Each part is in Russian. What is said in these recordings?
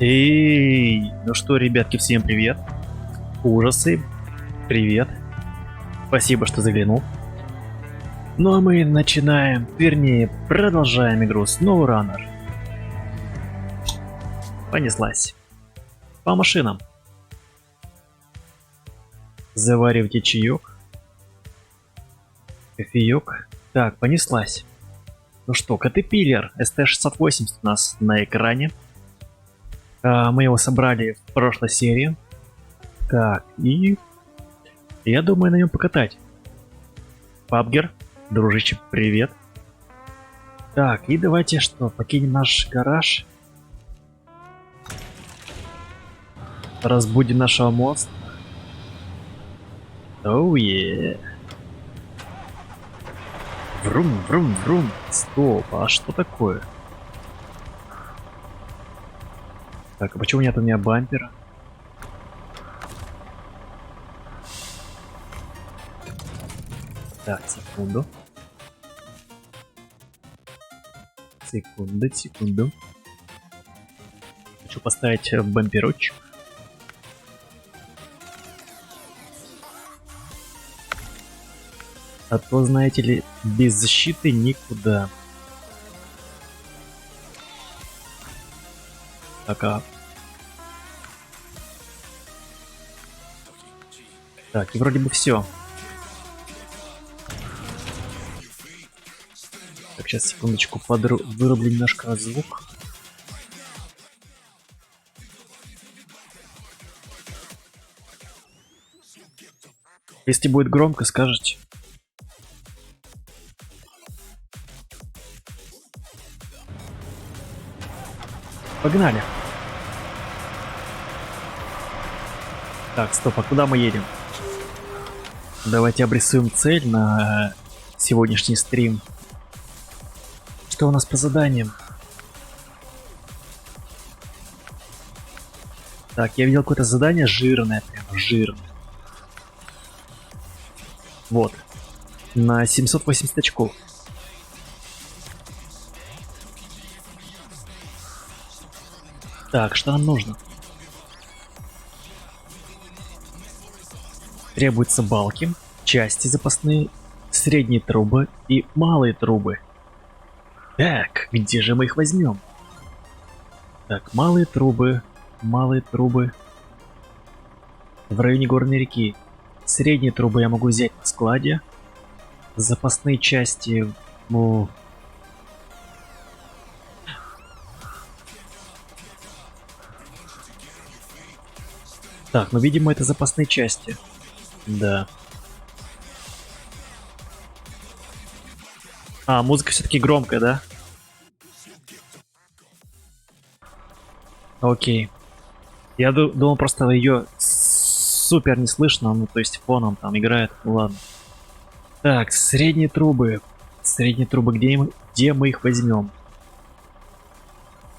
Эй, ну что, ребятки, всем привет. Ужасы, привет. Спасибо, что заглянул. Ну а мы начинаем, вернее, продолжаем игру SnowRunner. Понеслась. По машинам. Заваривайте чаек. Кофеек. Так, понеслась. Ну что, Caterpillar ST680 у нас на экране. Мы его собрали в прошлой серии. Так, и я думаю на нем покатать. Пабгер, дружище, привет. Так, и давайте что, покинем наш гараж. Разбудим нашего монстра. Оу, Врум, врум, врум. Стоп, а что такое? Так, а почему нет у меня бампера? Так, секунду. Секунду. Хочу поставить бамперочек. А то, знаете ли, без защиты никуда. Так, Так, и вроде бы все. Так, сейчас, секундочку, вырублю немножко звук. Если будет громко, скажете. Погнали. Так, стоп, а куда мы едем? Давайте обрисуем цель на сегодняшний стрим. Что у нас по заданиям? Так, я видел какое-то задание жирное, прям жирное. Вот. На 780 очков. Так, что нам нужно? Требуются балки, части запасные, средние трубы и малые трубы. Так, где же мы их возьмем? Так, малые трубы. В районе горной реки. Средние трубы я могу взять на складе. Запасные части... Ну... Так, ну видимо это запасные части. Да. А, музыка все-таки громкая, да? Окей. Я думал, просто ее супер не слышно, ну то есть фоном там играет, ну ладно. Так, средние трубы. Средние трубы, где мы их возьмем?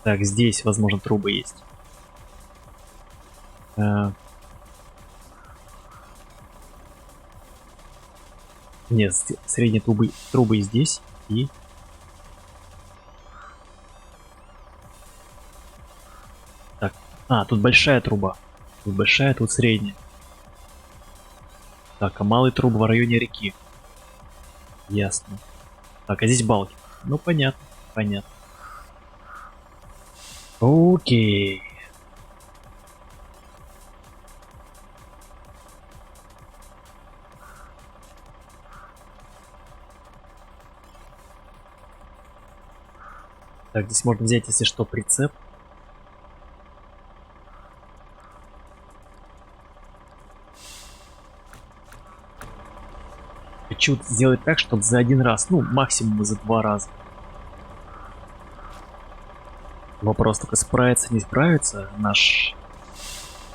Так, здесь, возможно, трубы есть. Нет, средние трубы здесь и... Так, тут большая труба. Тут большая, тут средняя. Так, а малые трубы в районе реки. Ясно. Так, а здесь балки. Ну, понятно, понятно. Окей. Так, здесь можно взять, если что, прицеп. Хочу сделать так, чтобы за один раз, ну, максимум за 2 раза. Вопрос только справится, не справится наш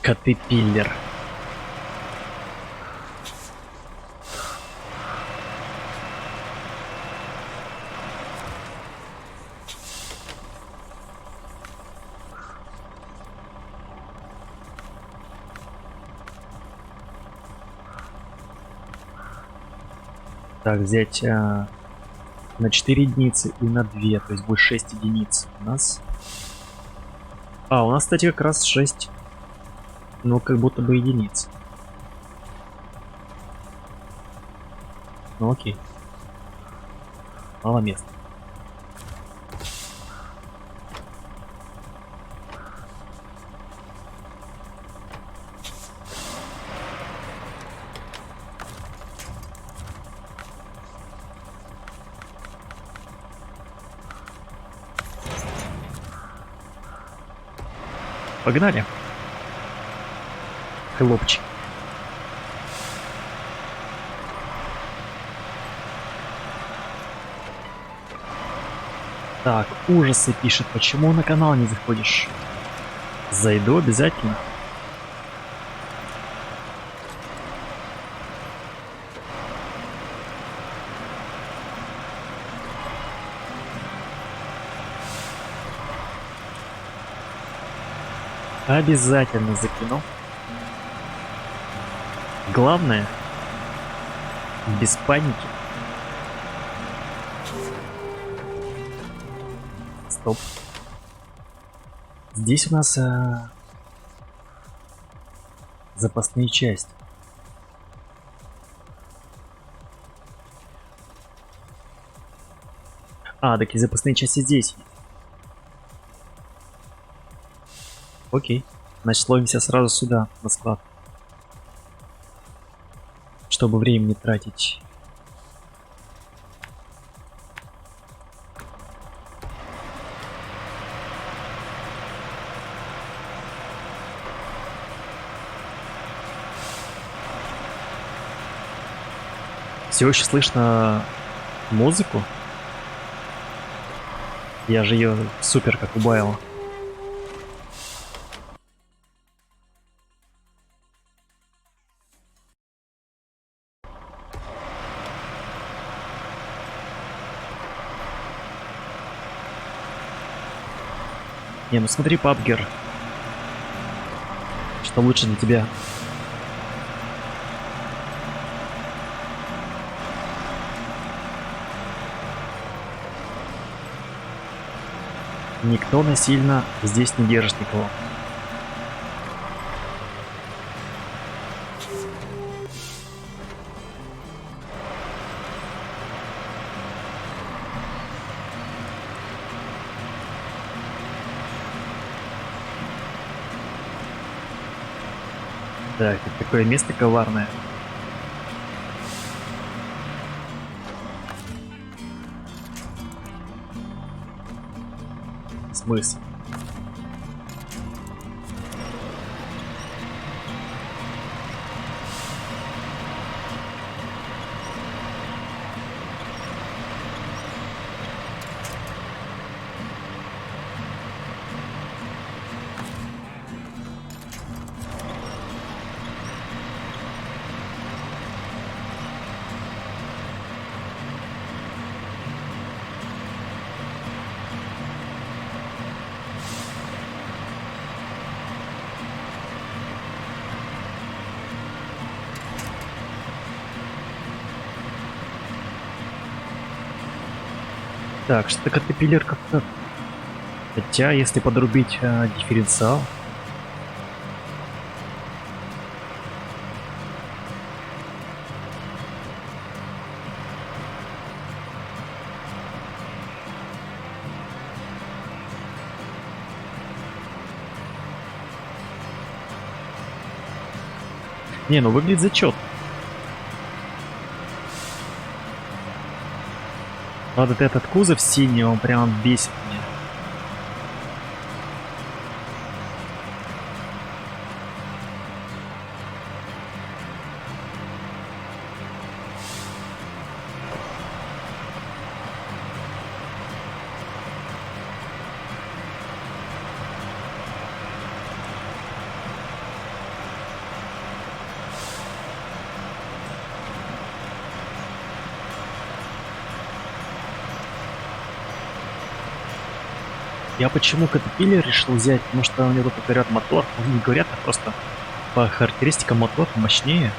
Caterpillar. Так, взять на 4 единицы и на 2, то есть будет 6 единиц у нас. А, у нас, кстати, как раз 6. Ну, как будто бы единиц. Ну, окей. Мало места. Погнали. Хлопчик. Так, ужасы пишет. Почему на канал не заходишь? Зайду обязательно. Обязательно закину. Главное, без паники. Стоп. Здесь у нас запасные части. А, такие запасные части здесь. Окей. Значит, ловимся сразу сюда, на склад. Чтобы время не тратить. Все еще слышно музыку. Я же ее супер как убавил. Не, ну смотри, PUBG. Что лучше для тебя? Никто насильно здесь не держит никого. Так, это такое место коварное. Смысл? Так, что-то катапиллер как-то... Хотя, если подрубить дифференциал... Не, ну выглядит зачет. Вот этот кузов синий, он прям бесит меня. Я почему Caterpillar решил взять? Потому что у него тут говорят мотор. Ну, не говорят, а просто по характеристикам мотор мощнее.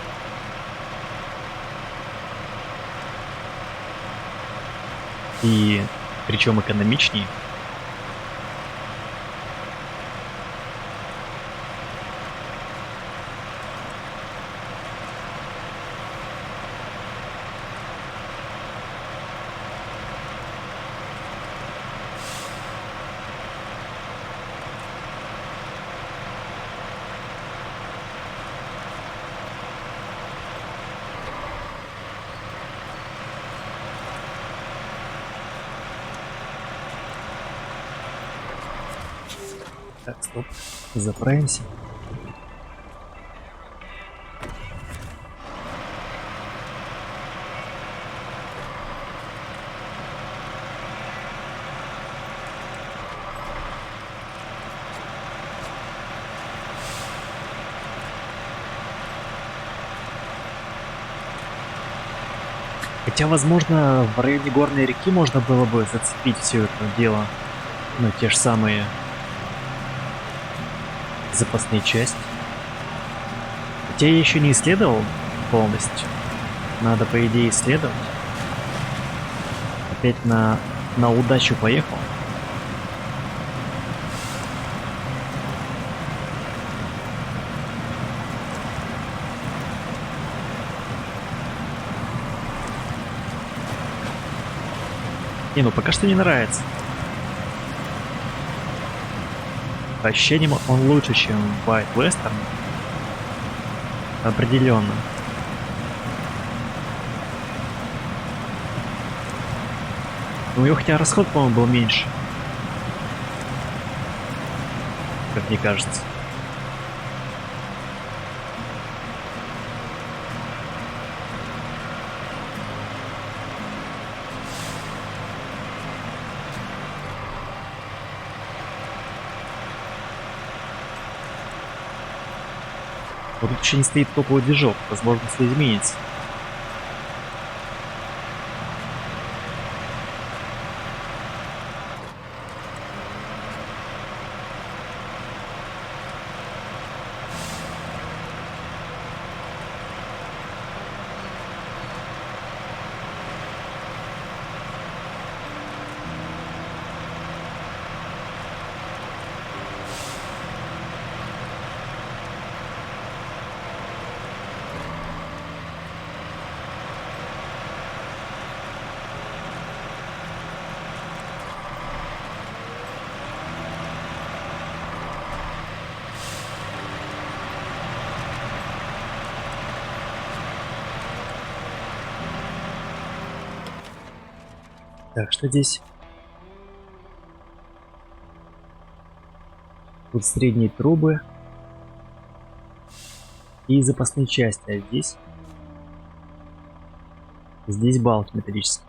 И причем экономичнее. Так, стоп. Заправимся. Хотя, возможно, в районе горной реки можно было бы зацепить все это дело. Ну, те же самые запасные части. Хотя я еще не исследовал полностью. Надо, по идее, исследовать. Опять на удачу поехал. Не, ну пока что не нравится. По ощущениям он лучше, чем White Western. Определенно. У него хотя расход, по-моему, был меньше. Как мне кажется. Вот тут еще не стоит топовый движок, возможно, все изменится. Так, что здесь? Тут средние трубы и запасные части, а здесь балки металлические.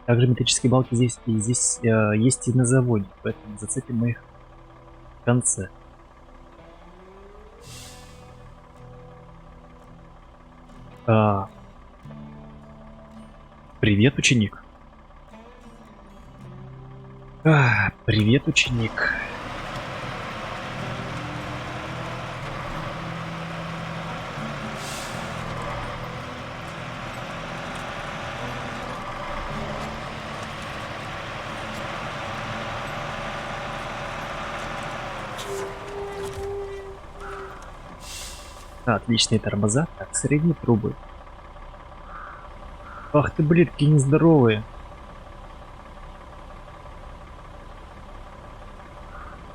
Также металлические балки здесь есть и на заводе, поэтому зацепим мы их в конце. Привет, ученик. Привет, ученик. Отличные тормоза. Так, средние трубы. Ах ты, блин, какие нездоровые.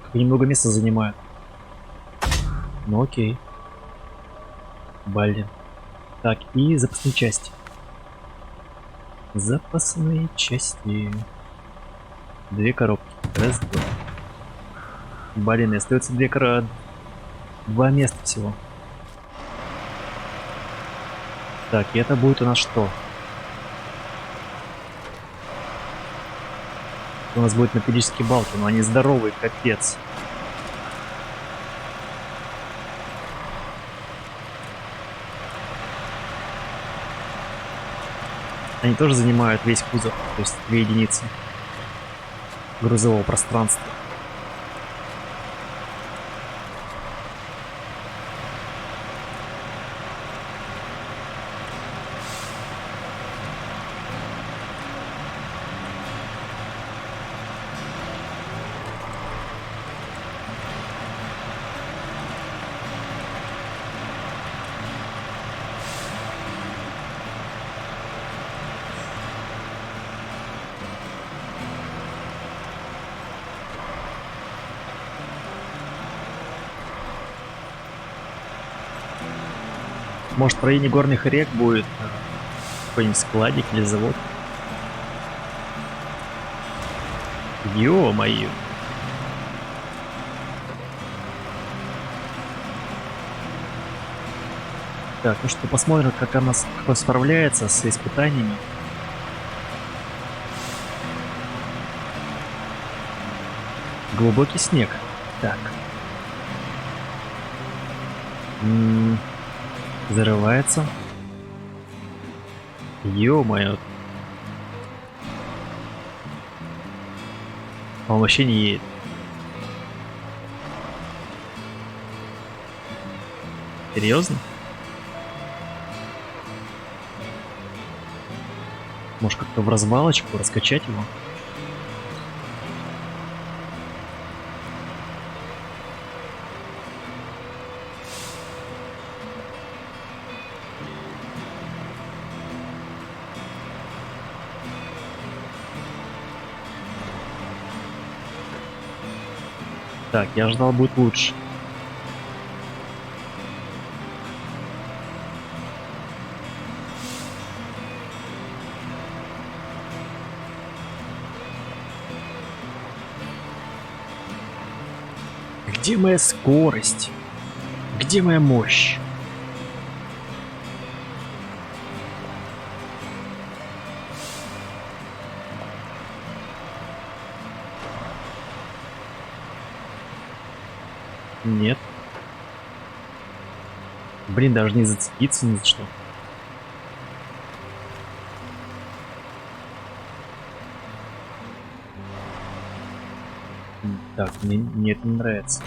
Как немного места занимают. Ну окей. Блин. Так, и запасные части. Запасные части. 2 коробки. Раз, два. Блин, и остается 2 места всего. Так, и это будет у нас что? У нас будут металлические балки, но они здоровые, капец. Они тоже занимают весь кузов, то есть 2 единицы грузового пространства. Может, в районе горных рек будет какой-нибудь складик или завод. Ё-моё. Так, ну что, посмотрим, как как он справляется с испытаниями. Глубокий снег. Так. Зарывается. Ё-моё. Он вообще не едет. Серьезно? Может, как-то в развалочку раскачать его? Так, я ожидал, будет лучше. Где моя скорость? Где моя мощь? Нет. Блин, даже не зацепиться ни за что. Так, мне это не нравится.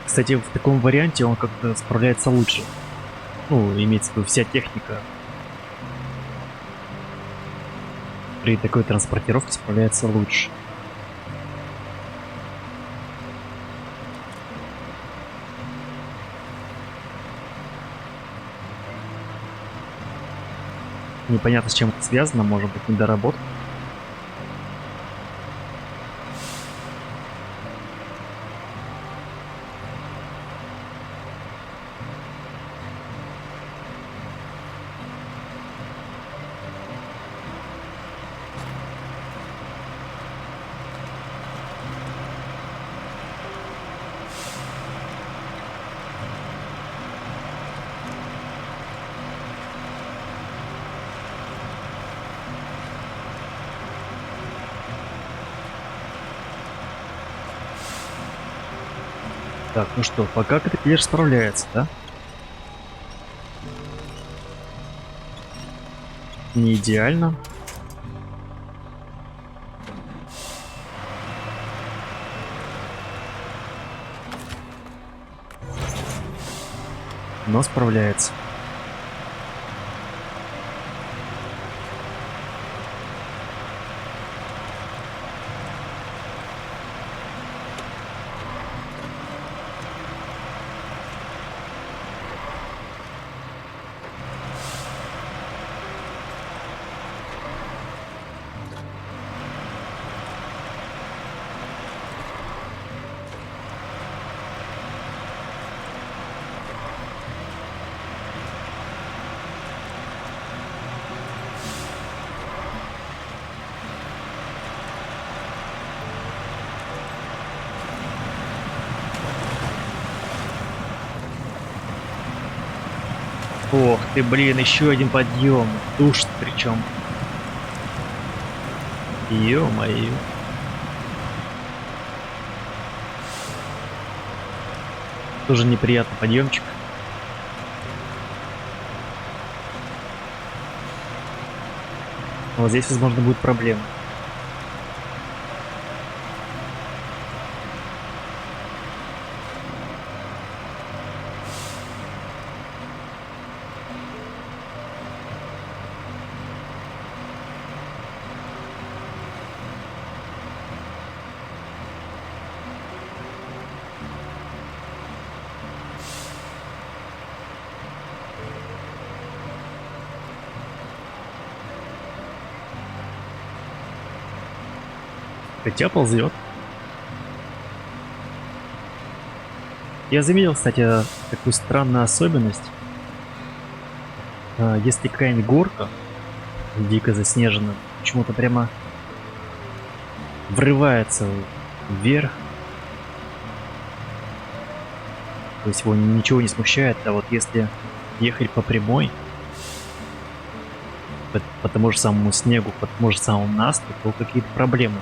Кстати, в таком варианте он как-то справляется лучше. Ну, имеется в виду вся техника. При такой транспортировке справляется лучше. Непонятно, с чем это связано, может быть, недоработка. Так, ну что, пока Катапиллер справляется, да? Не идеально. Но справляется. Ох ты, блин, еще один подъем. Душит причем. Ё-моё. Тоже неприятный подъемчик. Вот здесь, возможно, будет проблема. Хотя ползет. Я заметил, кстати, такую странную особенность. Если какая-нибудь горка дико заснежена, почему-то прямо врывается вверх. То есть его ничего не смущает. А вот если ехать по прямой, по тому же самому снегу, по тому же самому насту, то какие-то проблемы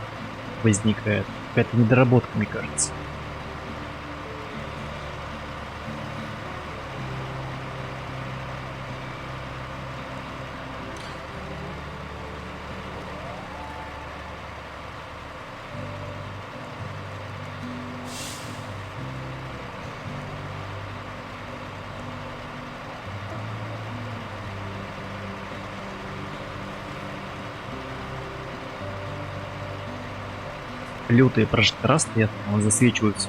возникают. Какая-то недоработка, мне кажется. Лютые прожектора стоят, засвечиваются.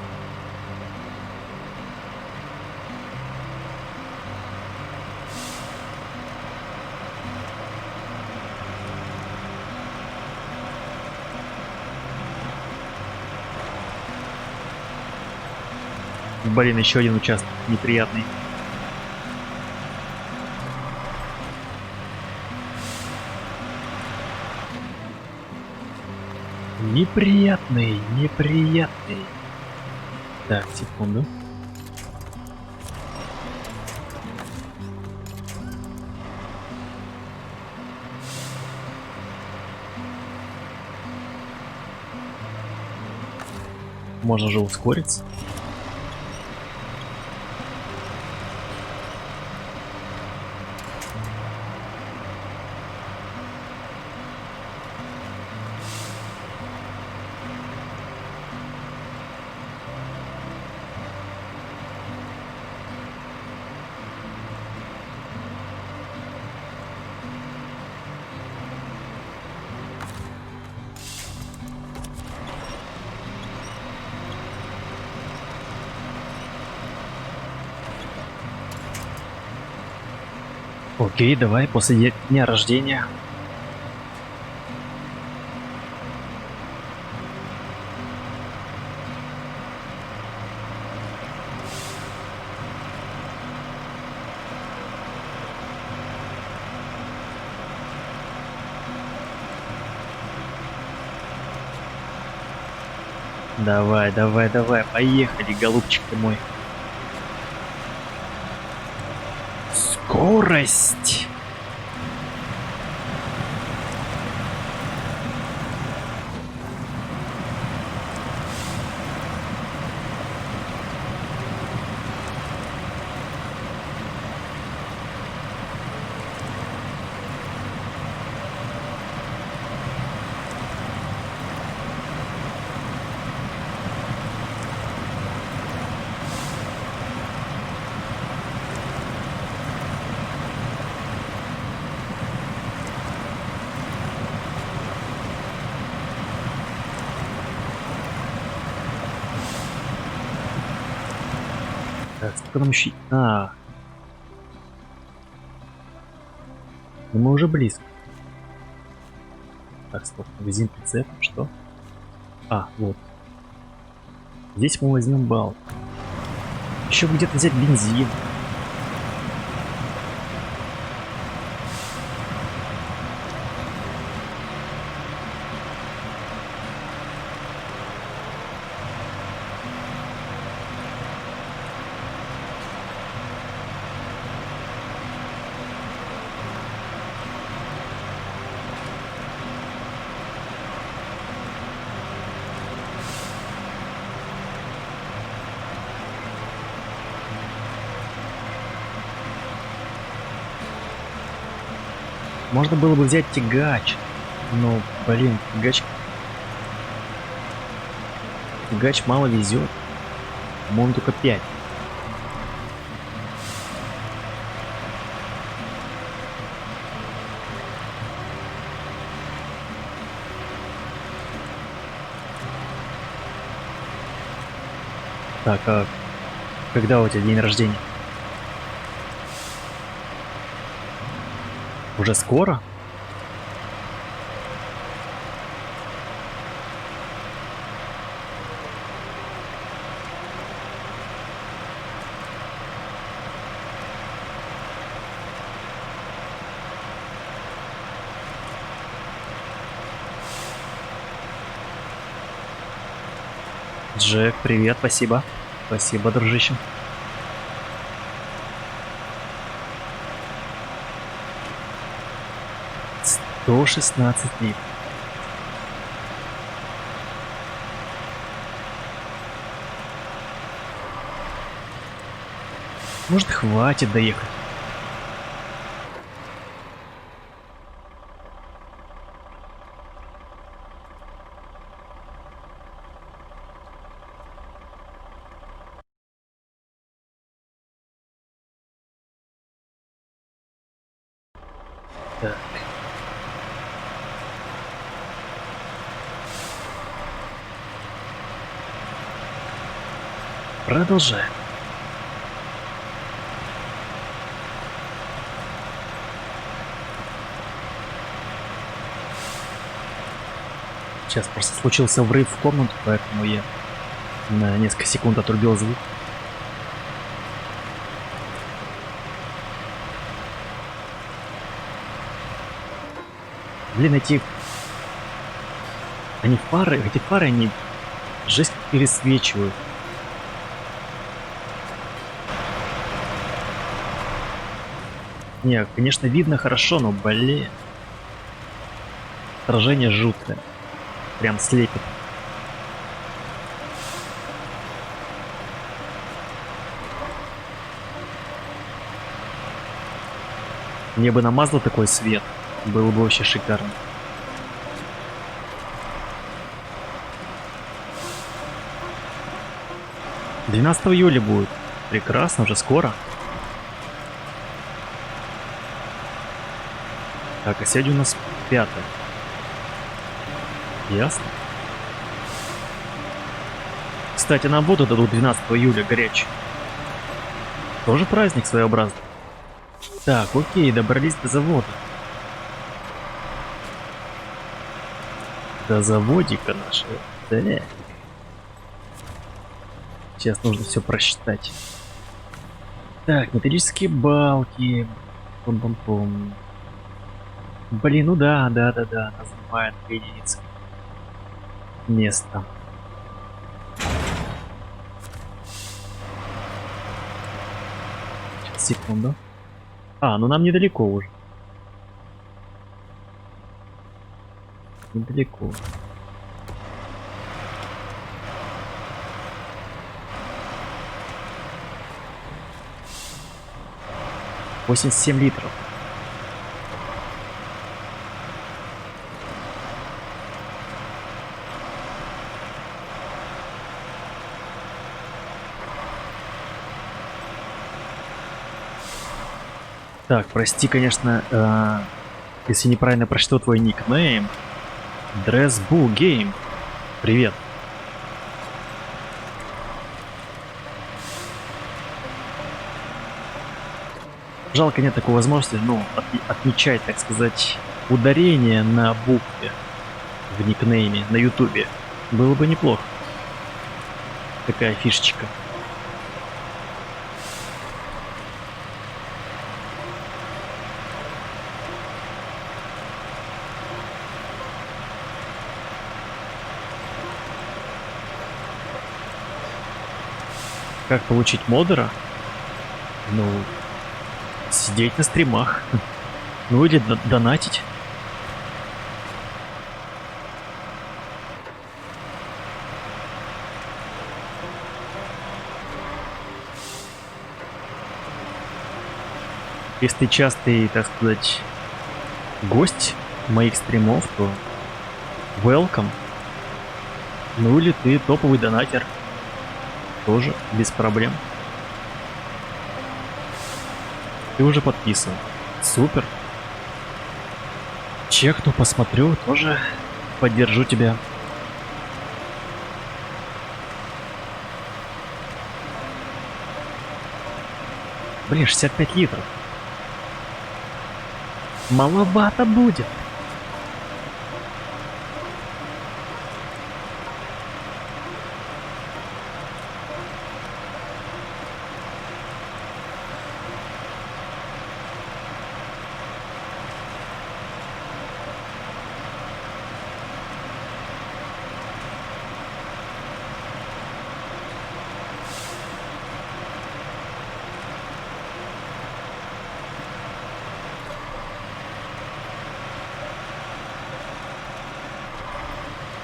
Блин, еще один участок неприятный. Неприятный, неприятный. Так, секунду. Можно же ускориться. Окей, давай, после дня рождения. Давай, давай, давай, поехали, голубчик ты мой. Скорость! Так, сколько нам еще... Ну мы уже близко. Так, стоп, магазин прицепов, что? Вот. Здесь мы возьмем балл. Еще где-то взять бензин. Можно было бы взять тягач. Но, блин, тягач мало везет. По-моему, только 5. Так, а когда у тебя день рождения? Уже скоро? Джек, привет, спасибо. Спасибо, дружище. До 16 литров. Может, хватит доехать? Так. Продолжаем. Сейчас просто случился врыв в комнату, поэтому я на несколько секунд отрубил звук. Блин, эти фары, они жесть как пересвечивают. Не, конечно, видно хорошо, но, блин. Отражение жуткое. Прям слепит. Мне бы на Mazda такой свет. Было бы вообще шикарно. — 12 июля будет. Прекрасно, уже скоро. Так, а сегодня у нас 5. Ясно. Кстати, нам воду дадут 12 июля горячий. Тоже праздник своеобразный. Так, окей, добрались до завода. До заводика нашего. Да. Сейчас нужно все просчитать. Так, металлические балки. Пум-пум-пум. Блин, ну да, она занимает 2 единицы места. Сейчас, секунду. А, ну нам недалеко уже. Недалеко. — 87 литров. Так, прости, конечно, если неправильно прочитал твой никнейм. Дресбу Гейм. Привет. Жалко, нет такой возможности, ну, отмечать, так сказать, ударение на букве в никнейме на ютубе. Было бы неплохо. Такая фишечка. Как получить модера? Ну, сидеть на стримах. Ну или донатить. Если ты частый, так сказать, гость моих стримов, то welcome. Ну или ты топовый донатер. Тоже без проблем. Ты уже подписан. Супер. Чекну, посмотрю, тоже поддержу тебя. Блин, 65 литров. Маловато будет.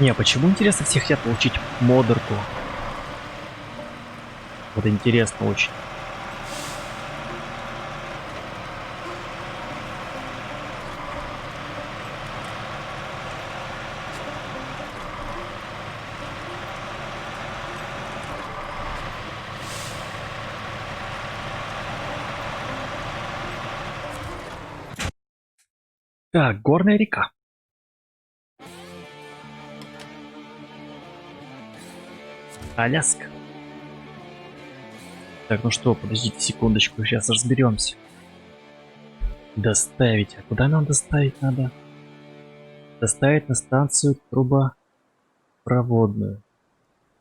Не, почему интересно все хотят получить модерку? Вот интересно очень. Так, горная река. Аляска. Так, ну что, подождите секундочку, сейчас разберемся. Доставить. А куда нам доставить надо? Доставить на станцию трубопроводную.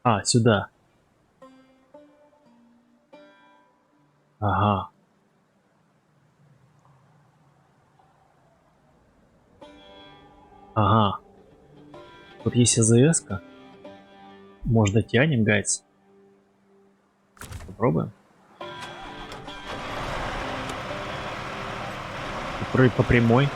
А, сюда. Ага. Ага. Вот есть АЗС-ка. Может, дотянем, гайц? Попробуем. По прямой.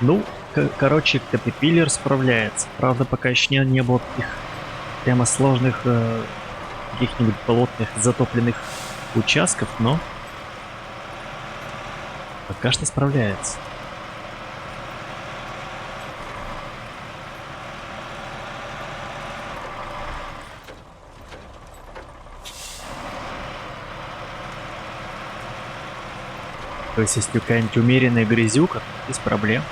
Ну, короче, Caterpillar справляется. Правда, пока еще не было таких прямо сложных каких-нибудь болотных затопленных участков, но пока что справляется. То есть, если какая-нибудь умеренная грязюка, то без проблем.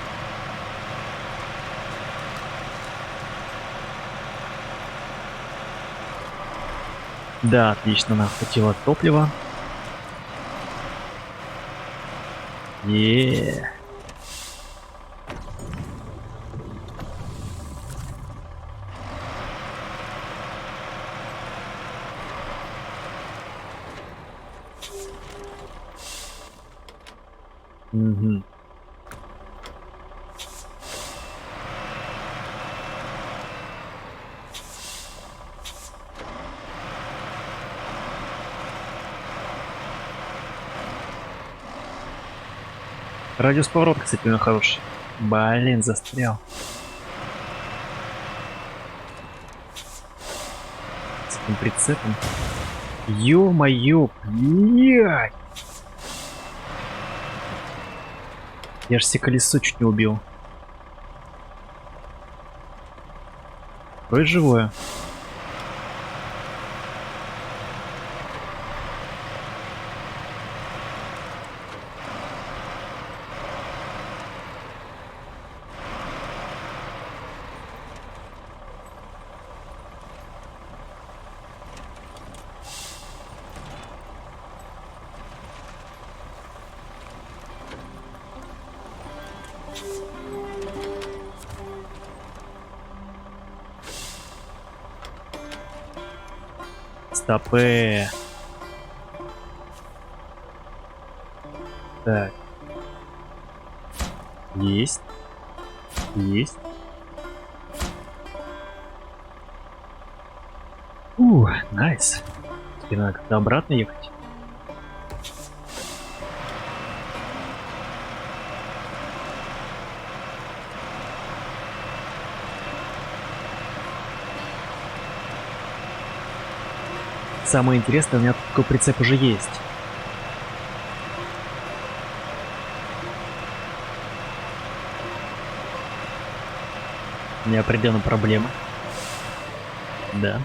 Да, отлично, нам хватило топлива. Еее. Угу. Радиус поворота, кстати, у него хороший. Блин, застрял. С этим прицепом. Ё-моё, блядь! Я ж себе колесо чуть не убил. Вроде живое. Стопэ. Так. Есть. Есть. Найс. Теперь надо как-то обратно ехать. Самое интересное, у меня тут такой прицеп уже есть. У меня определенно проблема. Да.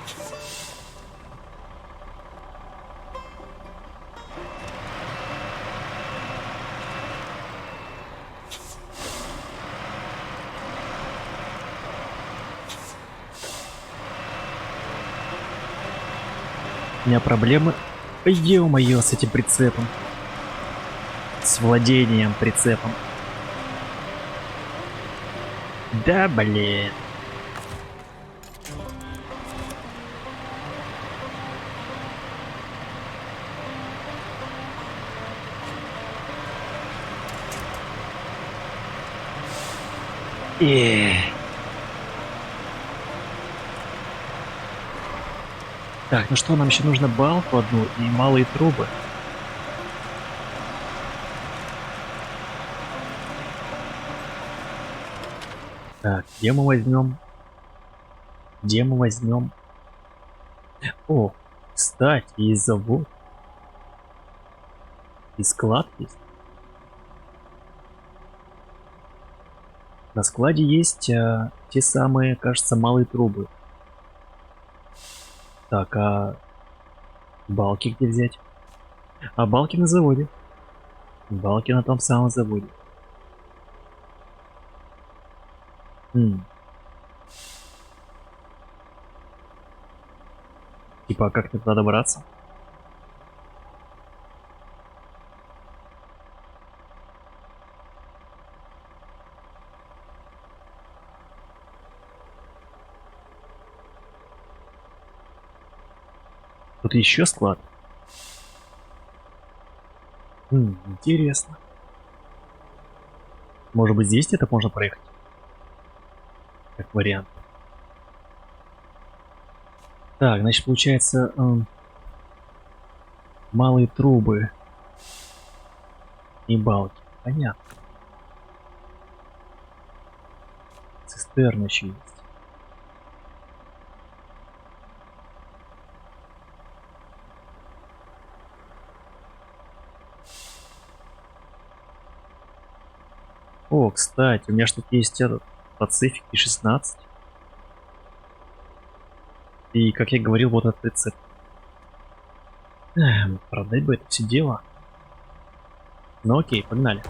У меня проблемы, ё-моё, с этим прицепом. С владением прицепом. Да, блин. Так, ну что, нам еще нужно балку одну и малые трубы. Так, где мы возьмем? Где мы возьмем? О, кстати, есть завод. И склад есть. На складе есть те самые, кажется, малые трубы. Так, а балки где взять? А балки на заводе. Балки на том самом заводе. Типа, а как туда добраться? Тут еще склад. Интересно. Может быть, здесь где-то можно проехать? Как вариант. Так, значит, получается, малые трубы и балки. Понятно. Цистерна еще есть. О, кстати, у меня что-то есть этот Pacific 16. И, как я говорил, вот этот рецепт. Продать бы это все дело. Ну окей, погнали.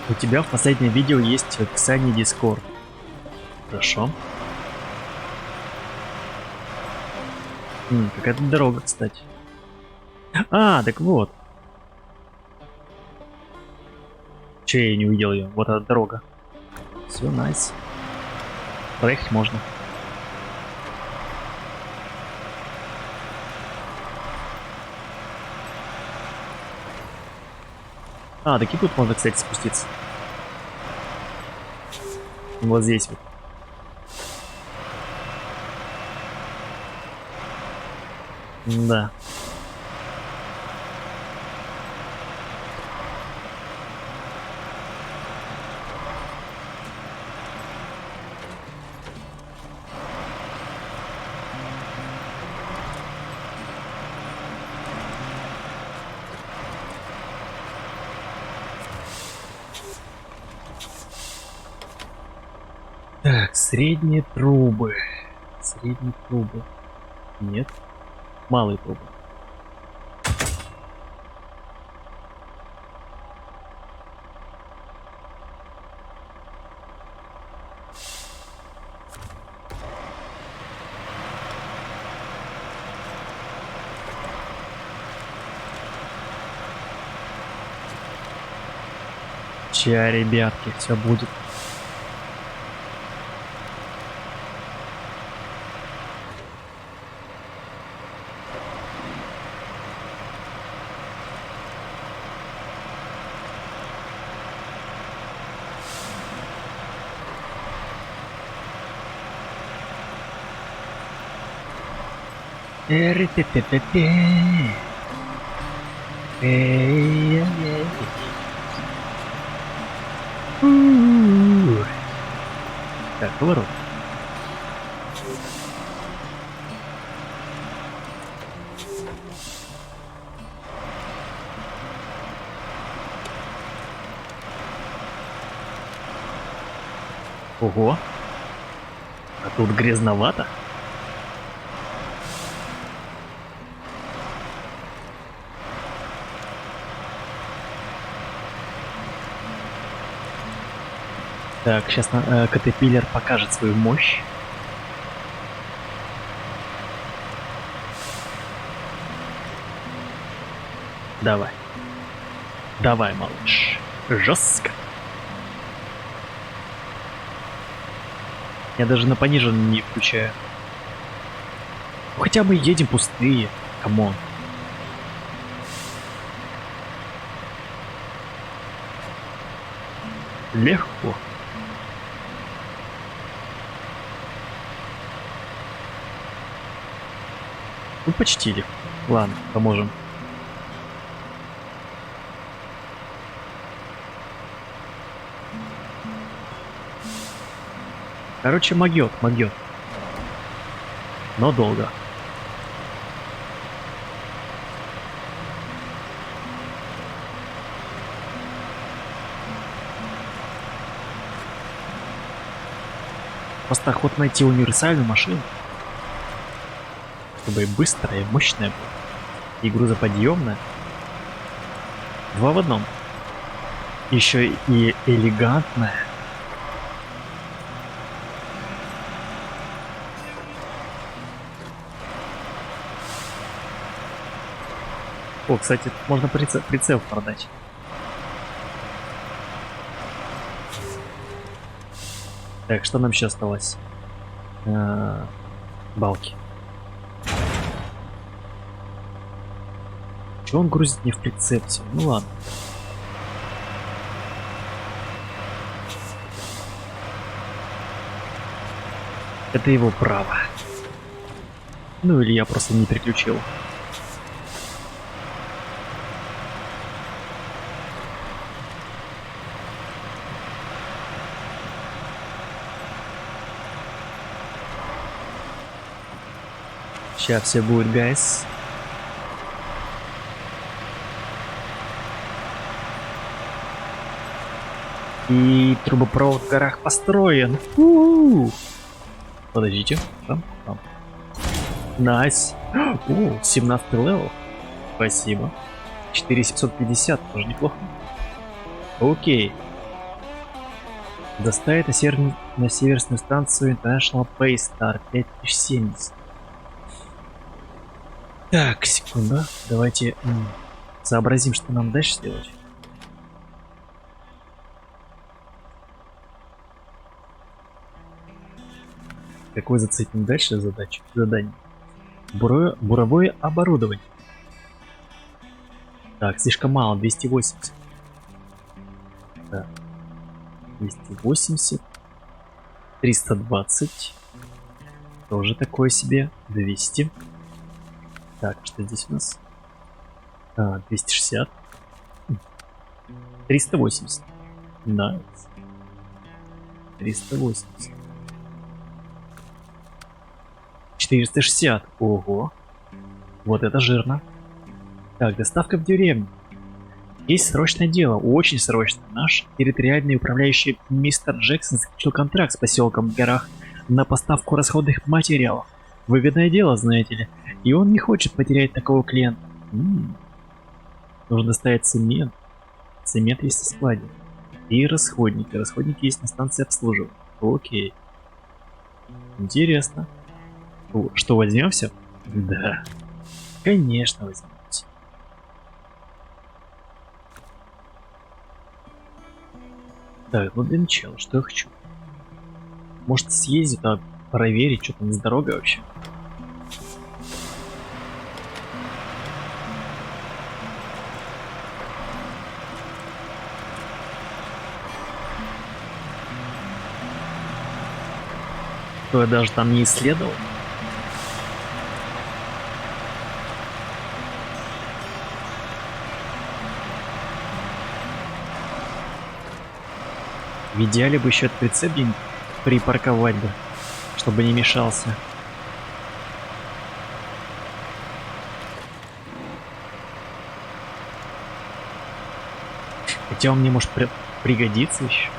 У тебя в последнем видео есть описание Discord. Хорошо. Какая-то дорога, кстати. А, так вот. Че я не увидел ее? Вот эта дорога. Все, найс. Проехать можно. А, так и тут можно, кстати, спуститься. Вот здесь вот. Да. Так, средние трубы. Средние трубы. Нет. Малые трубы. Ща, ребятки, все будет. Так, поворот. Ого. А тут грязновато. Так, сейчас Катапиллер покажет свою мощь. Давай. Давай, малыш. Жестко. Я даже на пониженном не включаю. Ну, хотя мы едем пустые. Камон. Легко. Ну, почти легко. Ладно, поможем. Короче, могет. Но долго. Просто охота найти универсальную машину, чтобы и быстрая, и мощная была, и грузоподъемная. Два в одном. Еще и элегантная. О, кстати, можно прицел продать. Так, что нам еще осталось? Балки. Чего он грузит не в прицепцию? Ну ладно. Это его право. Ну или я просто не переключил. Сейчас все будет, гайс. И трубопровод в горах построен. У-у-у. Подождите. Там. Найс. О, 17 левел. Спасибо. 4750, тоже неплохо. Окей. Доставит на северную станцию International Paystar 5070. Так, секунду. Давайте сообразим, что нам дальше делать. Какой зацепим дальше задание? Буровое оборудование. Так, слишком мало, 280. Так. 280. 320. Тоже такое себе. 200. Так, что здесь у нас? 260. 380. Найс. 380. 460. Ого. Вот это жирно. Так, доставка в деревню. Есть срочное дело, очень срочно. Наш территориальный управляющий мистер Джексон заключил контракт с поселком в горах на поставку расходных материалов. Выгодное дело, знаете ли. И он не хочет потерять такого клиента. Нужно доставить цемент. Цемент есть на складе. И расходники. Расходники есть на станции обслуживания. Окей. Интересно. Что, возьмемся? Да. Конечно, возьмемся. Так, ну для начала, что я хочу? Может съездить, проверить, что там с дорогой вообще? То я даже там не исследовал. В идеале бы еще этот прицеп припарковать бы, чтобы не мешался. Хотя он мне может пригодиться еще.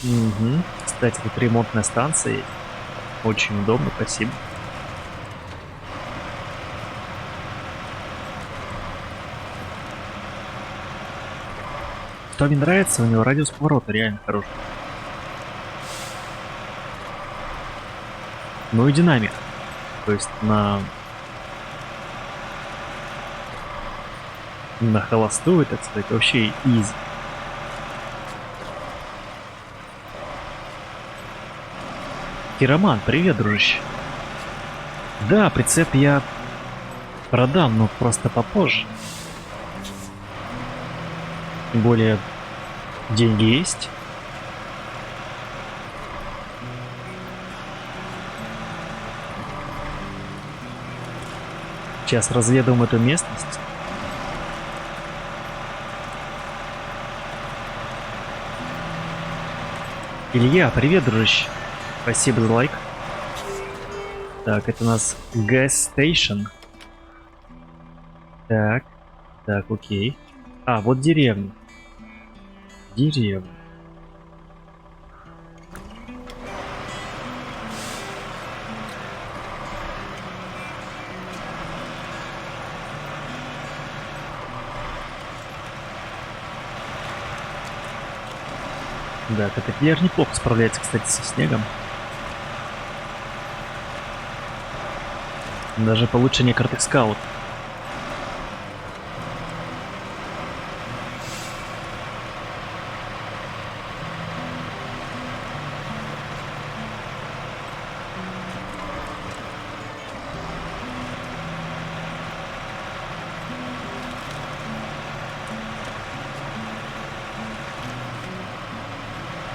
Угу. Кстати, тут ремонтная станция есть. Очень удобно, спасибо. Что мне нравится, у него радиус поворота реально хороший. Ну и динамик. То есть на холостую, так сказать, вообще изи. Кироман, привет, дружище. Да, прицеп я продам, но просто попозже. Тем более, деньги есть. Сейчас разведаем эту местность. Илья, привет, дружище. Спасибо за лайк. Так, это у нас Gas Station. Так, так, окей. А, вот деревня. Деревня. Да, Катапиллер неплохо справляется, кстати, со снегом. Даже получше некоторых скаут.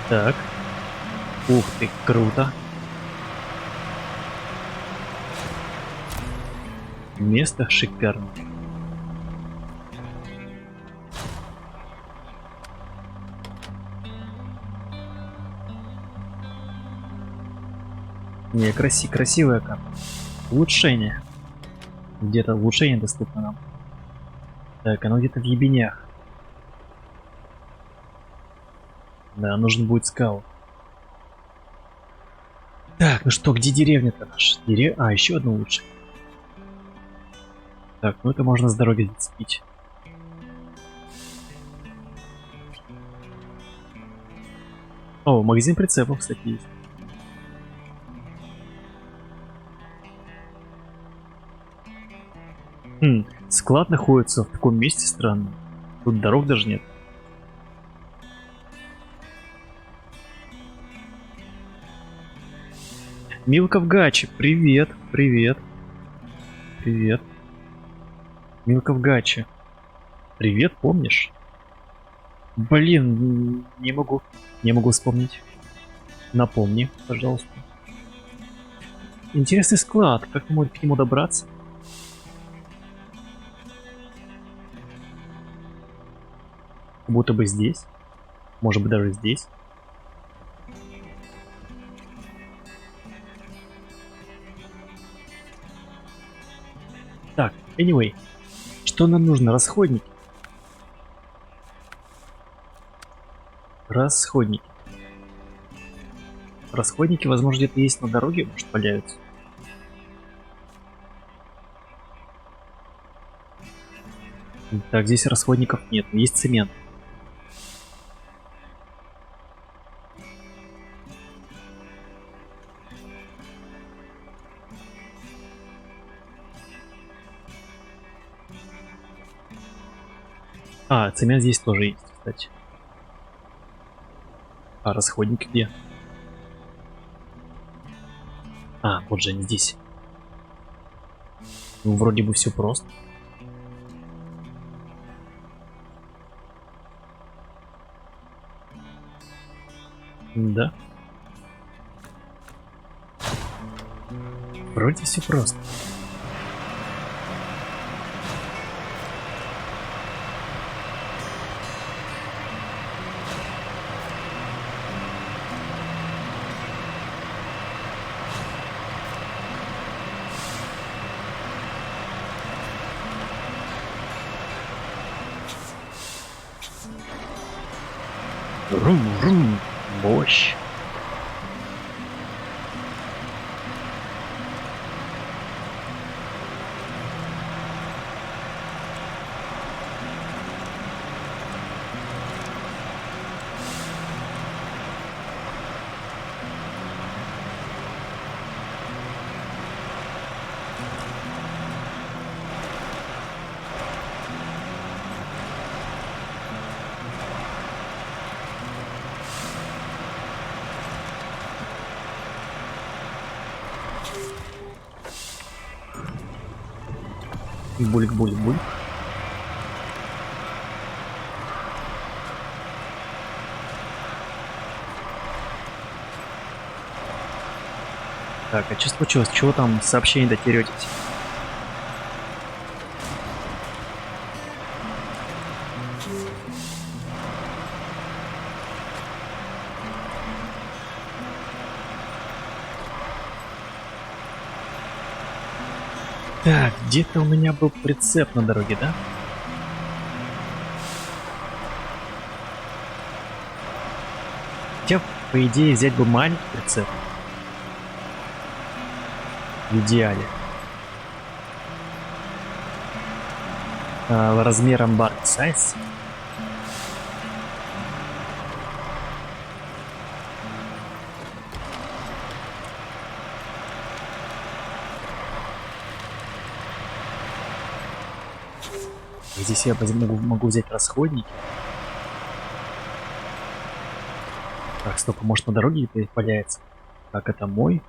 Так. Ух ты, круто. Место шикарное. Не, красивая карта. Улучшение. Где-то улучшение доступно нам. Так, оно где-то в ебенях. Да, нужен будет скаут. Так, ну что, где деревня-то наша? А, еще одна лучше. Так, ну это можно с дороги зацепить. О, магазин прицепов, кстати, есть. Склад находится в таком месте странном. Тут дорог даже нет. Милка в гаче, привет, привет. Привет. Милка в гаче. Привет, помнишь? Блин, не могу вспомнить. Напомни, пожалуйста. Интересный склад, как мы к нему добраться? Будто бы здесь. Может быть, даже здесь. Так, anyway. Что нам нужно? Расходники. Расходники. Расходники, возможно, где-то есть на дороге, может, валяются. Так, здесь расходников нет, но есть цемент. А, цемент здесь тоже есть, кстати. А расходники где? А, вот же они здесь. Ну, вроде бы все просто. Да. Вроде все просто. Рум-рум. Мощь. Бульк-бульк-бульк. Так, а что случилось? Чего там сообщение дотеретесь? Так, где-то у меня был прицеп на дороге, да? Хотя, по идее, взять бы маленький прицеп. В идеале. Размером бар сайз. Здесь я могу взять расходники. Так, стоп, а может на дороге это валяется? Так, это мой.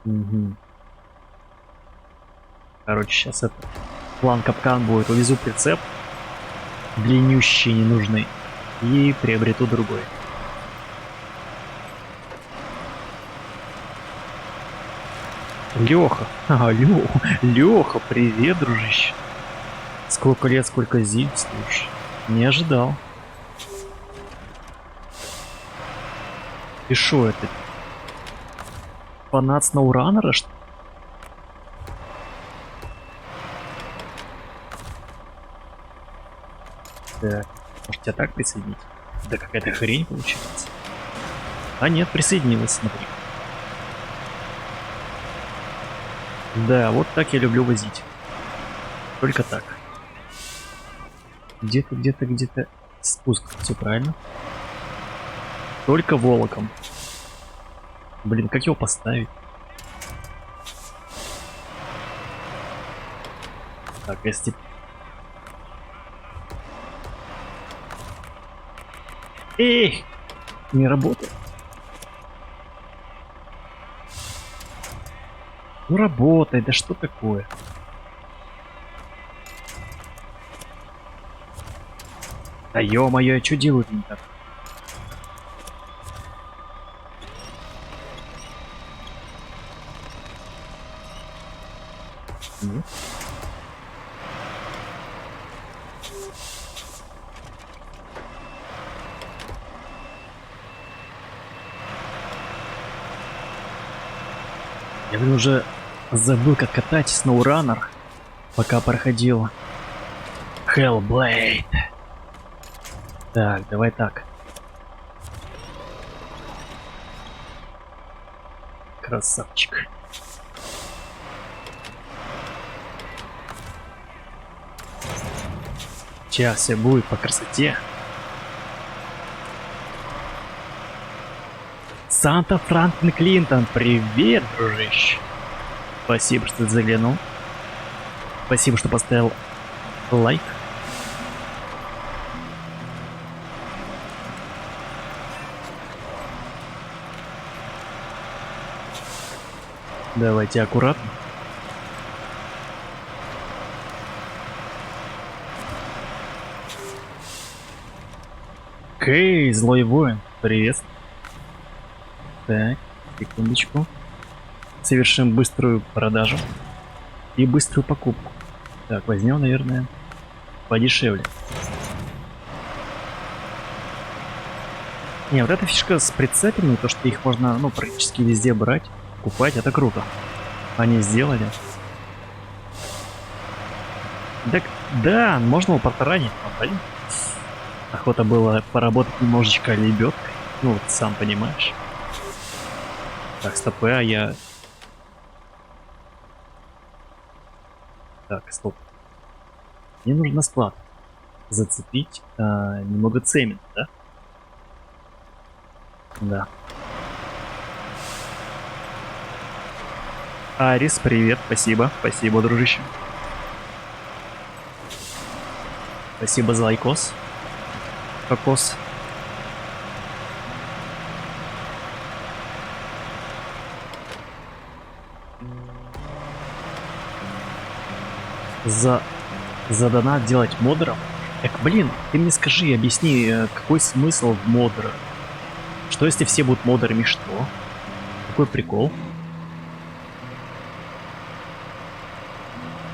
Угу. Короче, сейчас это план капкан будет. Увезу прицеп длиннющий, ненужный, и приобрету другой. Леха, Леха, привет, дружище. Сколько лет, сколько зим, слушай. Не ожидал. И шо это? Фанат SnowRunner, что ли? Так, может тебя так присоединить? Да какая-то хрень получается. А нет, присоединилась, смотри. Да, вот так я люблю возить. Только так. Где-то спуск, все правильно. Только волоком. Блин, как его поставить? Так, если... Эй! Не работает. Ну работай, да что такое? Да ё-моё, что делают не так? Нет. Я, блин, уже забыл, как катать SnowRunner, пока проходил Hellblade. Так, давай так. Красавчик. Сейчас все будет по красоте. Санта Франклин Клинтон, привет, дружище. Спасибо, что ты заглянул. Спасибо, что поставил лайк. Давайте аккуратно. Окей, злой воин, привет. Так, секундочку. Совершим быструю продажу и быструю покупку. Так, возьмем, наверное, подешевле. Не, вот эта фишка с прицепами, то что их можно, ну, практически везде брать, покупать, это круто. Они сделали. Так, да, можно его протаранить, но, блин. Охота было поработать немножечко лебедкой. Ну, вот сам понимаешь. Так, стоп, а я... Так, стоп. Мне нужно склад зацепить немного цемент, да? Да. Арис, привет, спасибо. Спасибо, дружище. Спасибо за лайкос. Кокос. За донат делать модером? Так, блин, ты мне скажи, объясни, какой смысл в модерах? Что если все будут модерами, что? Какой прикол?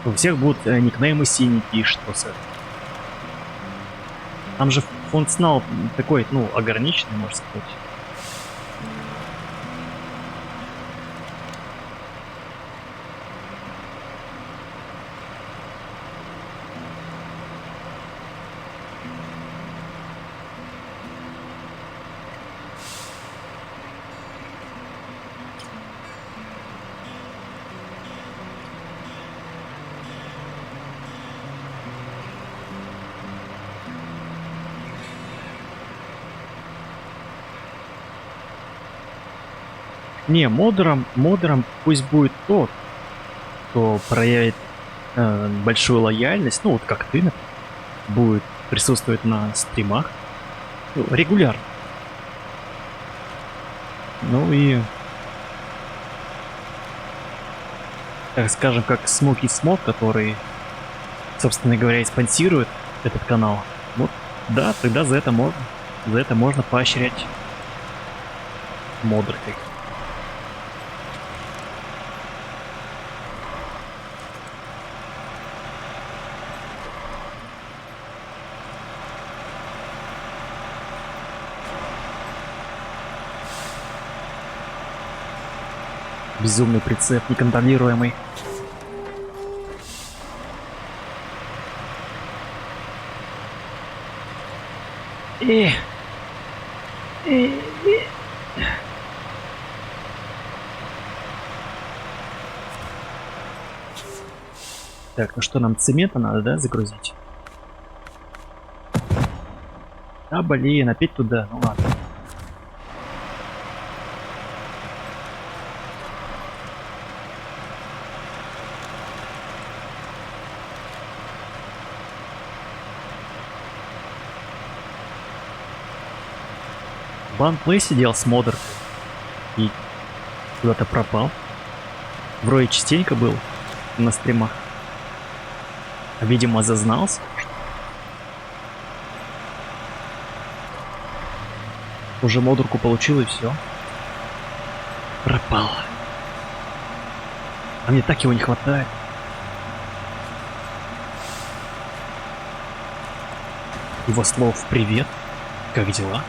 У всех будут никнеймы синенькие, что с этого? Там же функционал такой, ну, ограниченный, можно сказать. Не, модером пусть будет тот, кто проявит большую лояльность, ну вот как ты, например, будет присутствовать на стримах, ну, регулярно. Ну и, так скажем, как Смоки Смок, который, собственно говоря, и спонсирует этот канал. Вот, да, тогда за это можно поощрять модеркой. Безумный прицеп, неконтролируемый. Так, ну что, нам цемента надо, да, загрузить? А, блин, опять туда, ну ладно. Банплей сидел с модеркой и куда-то пропал. Вроде частенько был на стримах. Видимо, зазнался. Уже модерку получил и все. Пропал. А мне так его не хватает. Его слов «Привет, как дела?»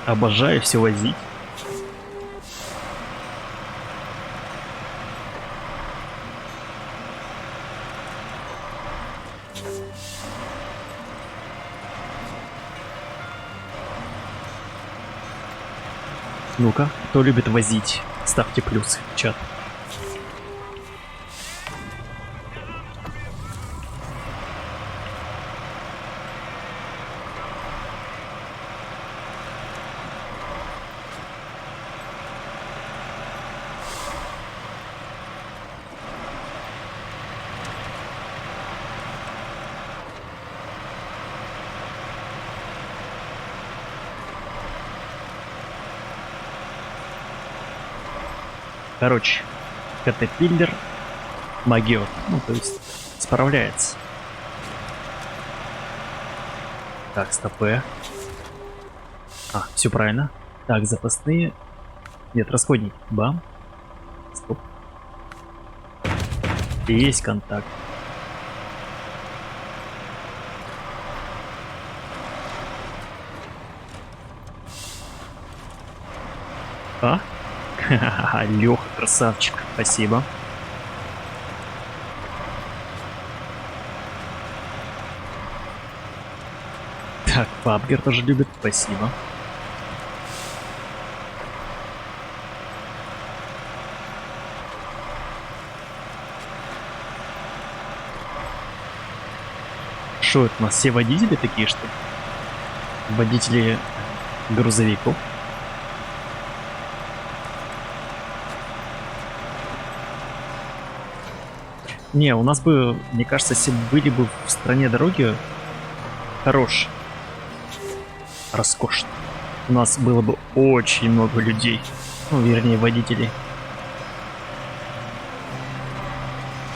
Обожаю все возить. Ну-ка, кто любит возить, ставьте плюсы в чат. Короче, Катапиллер могет, ну то есть справляется. Так, стопы. А, все правильно. Так, запасные. Нет, расходники. Бам. Стоп. Есть контакт. А? Леха, красавчик. Спасибо. Так, Пабгер тоже любит. Спасибо. Что это у нас? Все водители такие, что ли? Водители грузовиков. Не, у нас бы, мне кажется, если были бы в стране дороги хорошие, роскошные, у нас было бы очень много людей. Ну, вернее, водителей.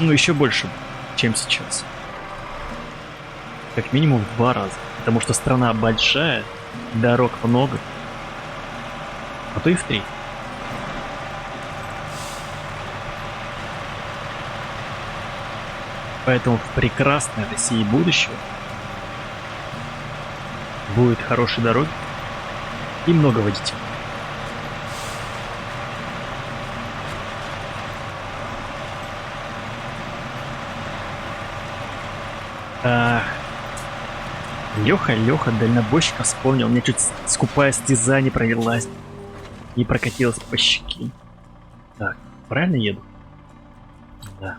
Ну, еще больше, чем сейчас. Как минимум в 2 раза. Потому что страна большая, дорог много. А то и в 3. Поэтому в прекрасной России будущего будет хорошие дороги и много водителей. Ах. Леха, дальнобойщика вспомнил. Мне чуть скупая стеза не провелась. Не прокатилась по щеке. Так, правильно еду? Да.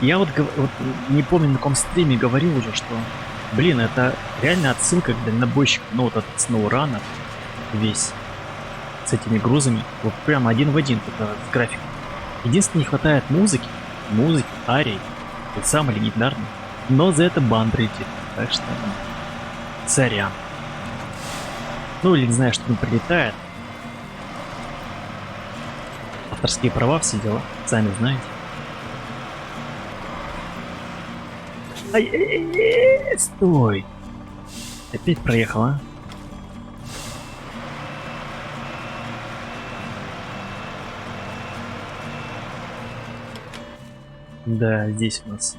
Я вот не помню, на каком стриме говорил уже, что, блин, это реально отсылка к дальнобойщику. Ну вот этот SnowRunner весь с этими грузами. Вот прям один в один это график. Единственное, не хватает музыки, арий, тот самый легендарный. Но за это бан прилетит, так что сорян. Ну или не знаю, что там прилетает. Авторские права, все дела, сами знаете. Ай, стой! Опять проехала. Да, здесь у нас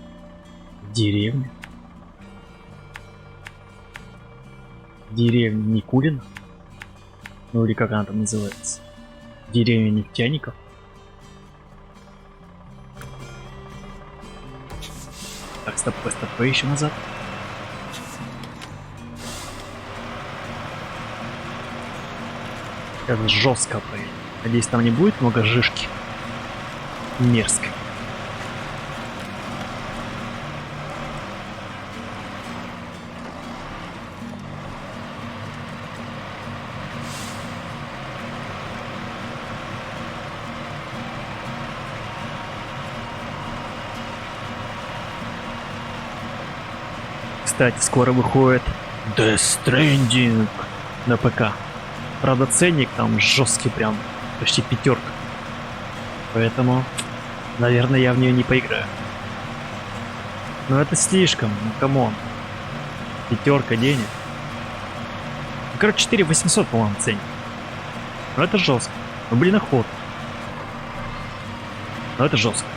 деревня. Деревня Никулина. Ну или как она там называется. Деревня нефтяников. Так, стоп, еще назад. Это жестко поедет. Надеюсь, там не будет много жишки. Мерзко. Кстати, скоро выходит Death Stranding на ПК. Правда, ценник там жесткий прям, почти 5. Поэтому, наверное, я в нее не поиграю. Но это слишком, ну камон. 5 денег. Ну, короче, 4800, по-моему, ценник. Но это жестко. Ну, блин, охота. Но это жестко.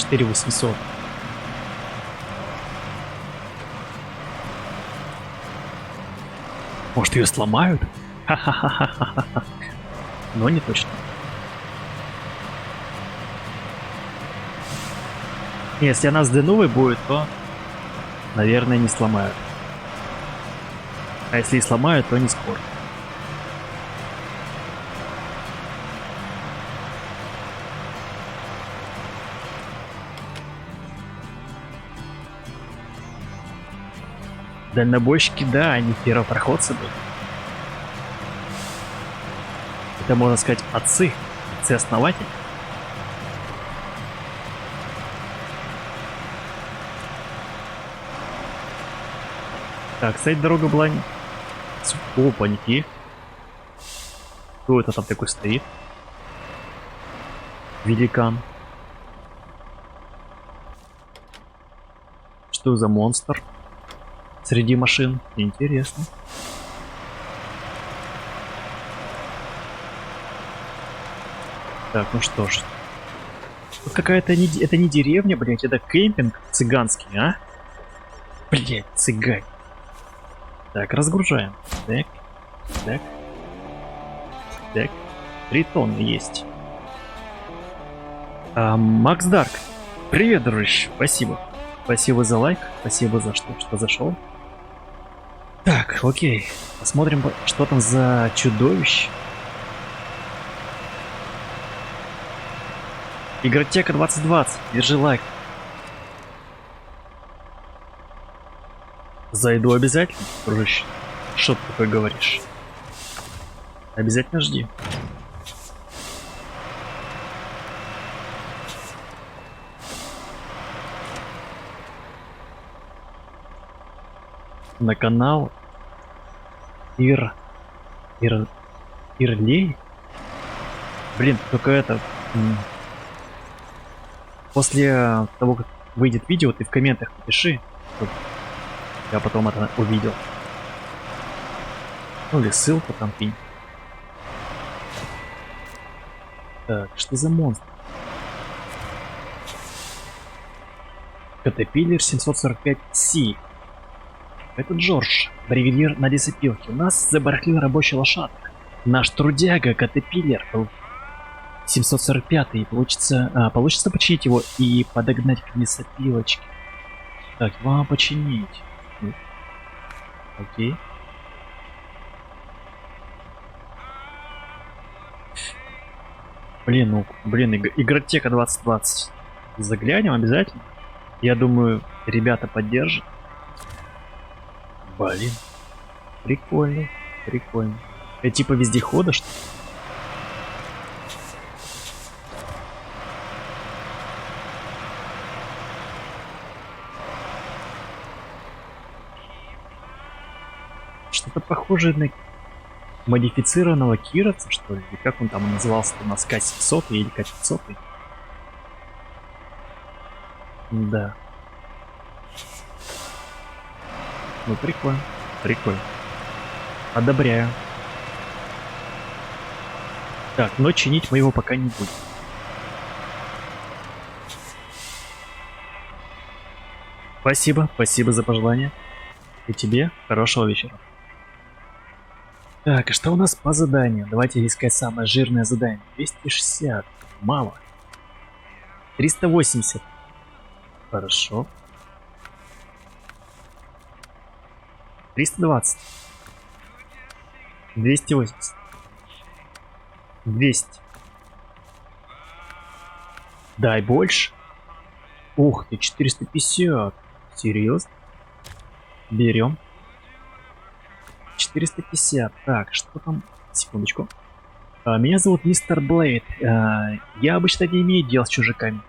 4800. Может, ее сломают? Ха-ха-ха-ха-ха. Но не точно. Если она с ДНУ будет, то, наверное, не сломают. А если и сломают, то не скоро. Дальнобойщики, да, они первопроходцы были. Это, можно сказать, отцы-основатели. Так, кстати, дорога была... Опаньки. Кто это там такой стоит? Великан. Что за монстр? среди машин. Интересно. Так, ну что ж. Тут какая-то это не деревня, блядь, это кемпинг цыганский, а? Блядь, цыгань. Так, разгружаем. Так, так, так. 3 тонны есть. Макс Дарк. Привет, дружище. Спасибо. Спасибо за лайк. Спасибо за что зашел. Так, окей. Посмотрим, что там за чудовище. Игротека 2020. Держи лайк. Зайду обязательно, дружище. Что ты такое говоришь? Обязательно жди. На канал Ирлей? Блин, только это... После того, как выйдет видео, ты в комментах напиши, чтобы я потом это увидел. Ну или ссылку там пинь. Так, что за монстр? Caterpillar 745C. Это Джордж, бригадир на лесопилке. У нас забарахлила рабочая лошадка. Наш трудяга Caterpillar был 745-й. Получится починить его и подогнать к лесопилочке. Так, вам починить. Окей. Блин, игротека 2020. Заглянем обязательно. Я думаю, ребята поддержат. Блин. Прикольно. Прикольно. Это типа вездехода, что ли? Что-то похожее на модифицированного Кировца, что ли? И как он там назывался у нас, К-700 или К-500? Да. Ну, прикольно. Прикольно. Одобряю. Так, но чинить мы его пока не будем. Спасибо, спасибо за пожелание. И тебе хорошего вечера. Так, а что у нас по заданию? Давайте искать самое жирное задание. 260. Мало. 380. Хорошо. 320. 280. 200. Дай больше. Ух ты, 450. Серьезно? Берем. 450. Так, что там? Секундочку. Меня зовут Мистер Блейд. Я обычно не имею дел с чужаками.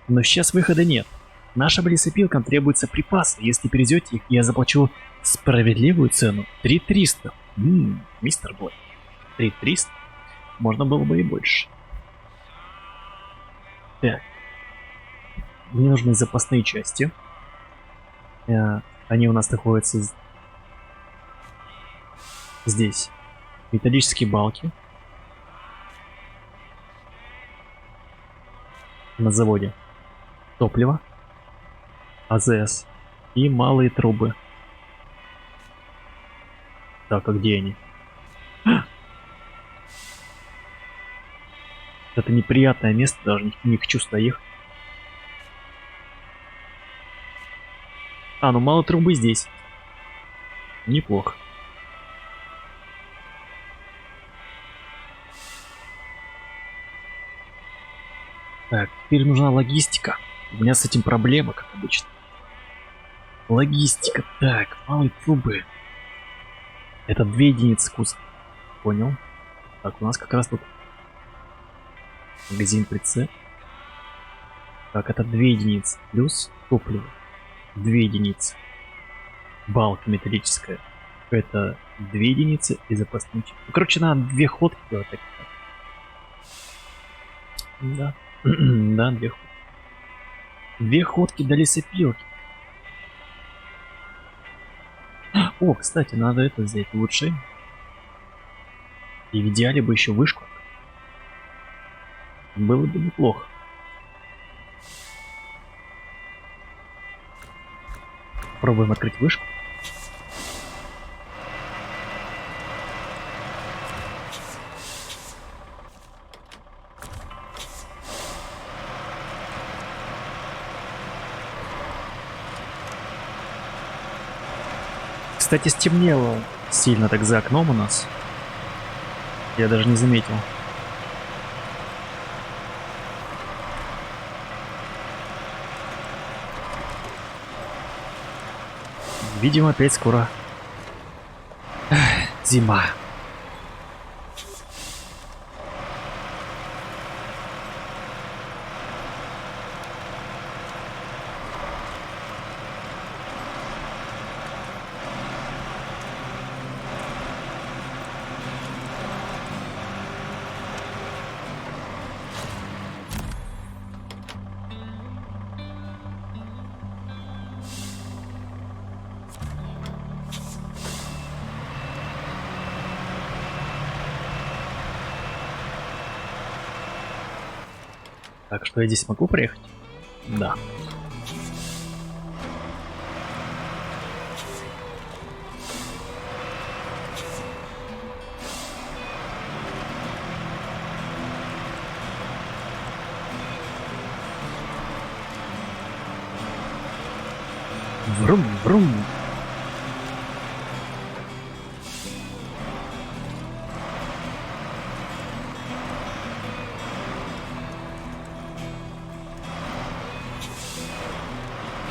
Но сейчас выхода нет. Нашим лесопилкам требуются припасы. Если перейдете их, я заплачу справедливую цену. 3300. Мистер Блейд. 3300? Можно было бы и больше. Так. Мне нужны запасные части. Они у нас находятся здесь. Металлические балки. На заводе. Топливо. АЗС. И малые трубы. Так, а где они? Это неприятное место, даже не хочу сюда ехать. Ну малые трубы здесь. Неплохо. Так, теперь нужна логистика. У меня с этим проблема, как обычно. Логистика. Так, малые трубы. Это 2 единицы кузова. Понял. Так, у нас как раз тут магазин прицеп. Так, это 2 единицы. Плюс топливо. 2 единицы. Балка металлическая. Это 2 единицы и запасные. Ну, короче, надо 2 ходки делать. Так. Да. Да, 2 ходки. 2 ходки до лесопилки. О, кстати, надо это взять лучше. И в идеале бы еще вышку. Было бы неплохо. Пробуем открыть вышку. Кстати, стемнело сильно так за окном у нас. Я даже не заметил. Видимо, опять скоро зима. Так что я здесь могу проехать? Да. Врум-врум.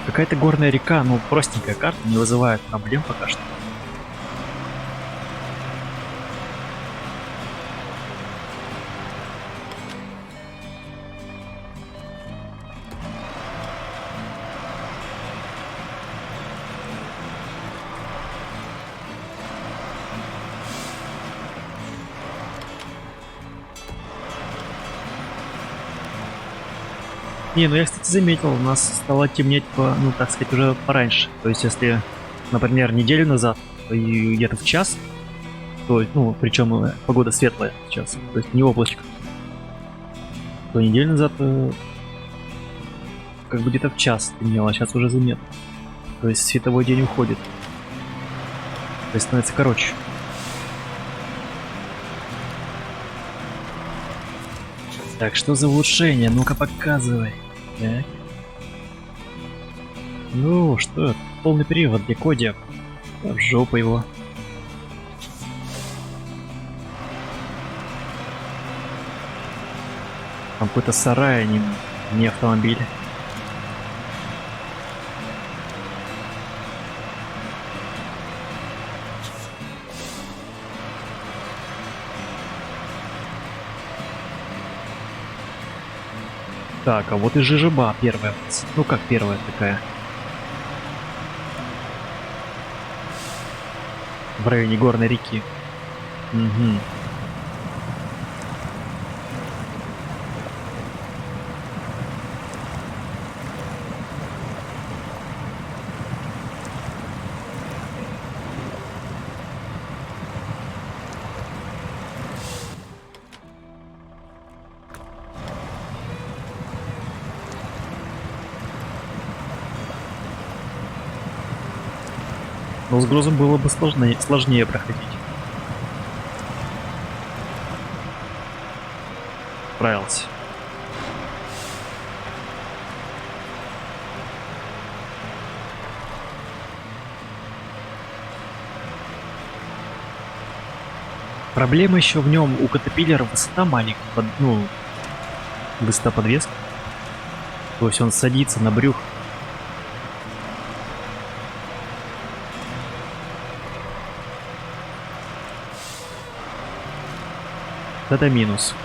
Какая-то горная река, ну простенькая карта, не вызывает проблем пока что. Не, ну я, кстати, заметил, у нас стало темнеть, ну, так сказать, уже пораньше. То есть, если, например, неделю назад, и где-то в час, то, ну, причем погода светлая сейчас, то есть не облачко, то неделю назад как бы где-то в час темнело, а сейчас уже заметно. То есть световой день уходит. То есть становится короче. Так, что за улучшение? Ну-ка показывай. Так. Ну, что это? Полный привод для Кодиак. В жопу его. Там какой-то сарай, а не автомобиль. Так, а вот и Жижиба первая. Ну как первая такая? В районе горной реки. Угу. Но с грузом было бы сложнее проходить. Справился. Проблема еще в нем, у катапиллера высота маленькая, ну, высота подвески. То есть он садится на брюх. Это минус.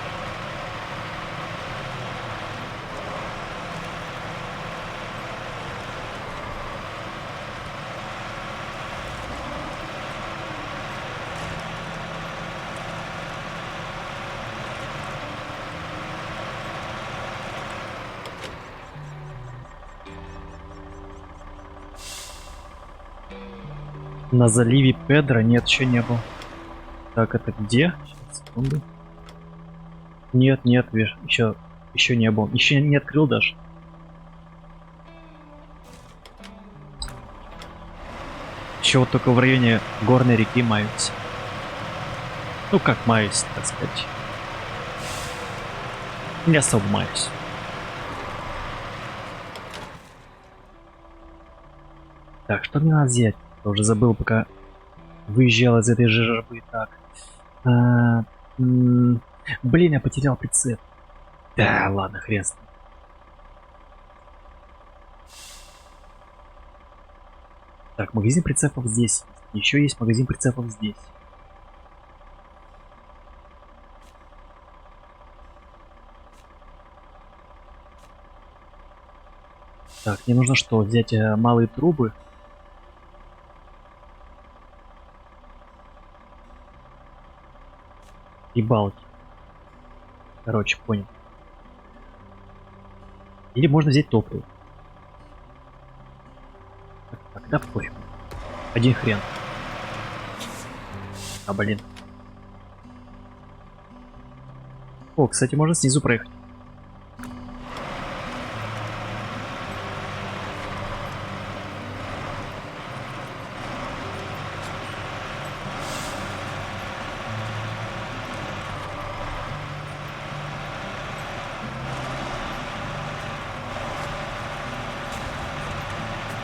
На заливе Педро? Нет, еще не был. Так, это где? Сейчас, секунду. Нет, нет, еще не был. Еще не открыл даже. Еще вот только в районе горной реки маюсь. Ну как маюсь, так сказать. Не особо маюсь. Так, что мне надо взять? Я уже забыл, пока выезжал из этой жопы. Так. А, блин, я потерял прицеп. Да, ладно, хрен с ним. Так, магазин прицепов здесь. Еще есть магазин прицепов здесь. Так, мне нужно что? Взять малые трубы. И балки. Короче, понял. Или можно взять топливо. Так, да пофиг. Один хрен. А, блин. О, кстати, можно снизу проехать.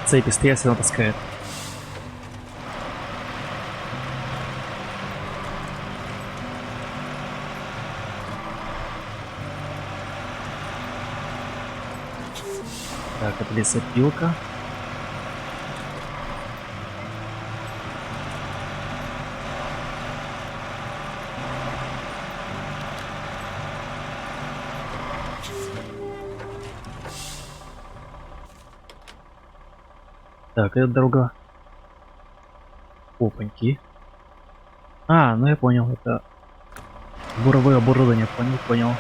Цепи стоят, все равно таскает. Так, это лесопилка. Так, это дорога. Опаньки. А, ну я понял, это буровое оборудование, понял.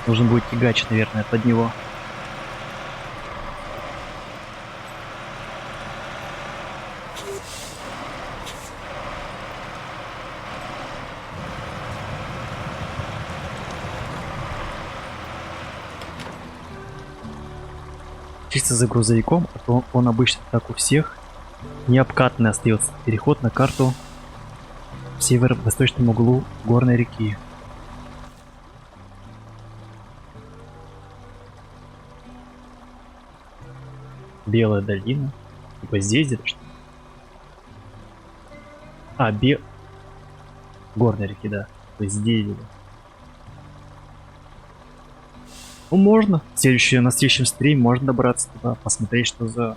Нужен будет тягач, наверное, под него. Чисто за грузовиком, а то он обычно так у всех необкатанный остается. Переход на карту в северо-восточном углу горной реки. Белая долина. Типа здесь где-то что ли? А, горной реки, да. То есть здесь где-то. Ну, можно. На следующем стриме можно добраться туда, посмотреть, что за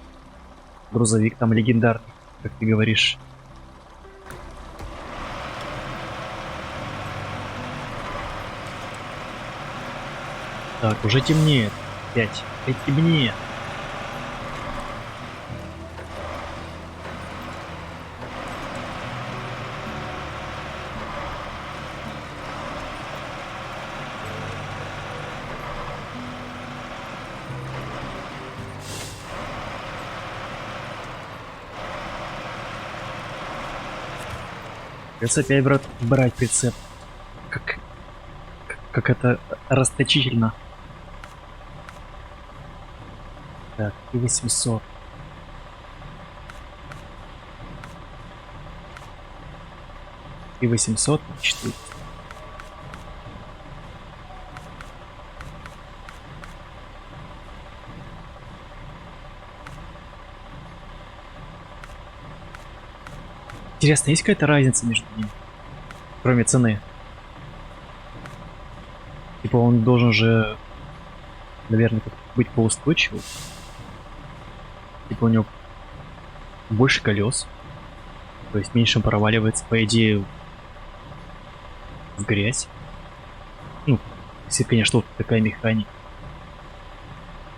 грузовик там легендарный, как ты говоришь. Так, уже темнеет. Опять темнеет. Придется опять брать прицеп. Как это расточительно. Так, и 800. И 800, 4. Интересно, есть какая-то разница между ними? Кроме цены. Типа он должен же, наверное, быть поустойчивым. Типа у него больше колес. То есть меньше проваливается, по идее, в грязь. Ну, если, конечно, вот такая механика.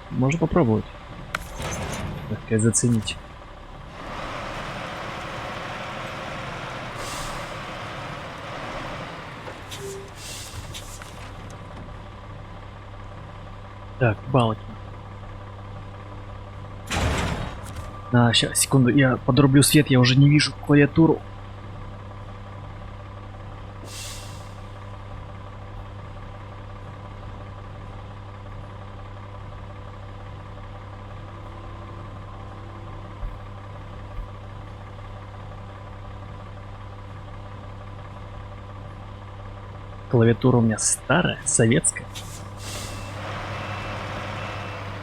Можно попробовать. Так сказать, заценить. Так, балки. Сейчас, секунду, я подрублю свет, я уже не вижу клавиатуру. Клавиатура у меня старая, советская.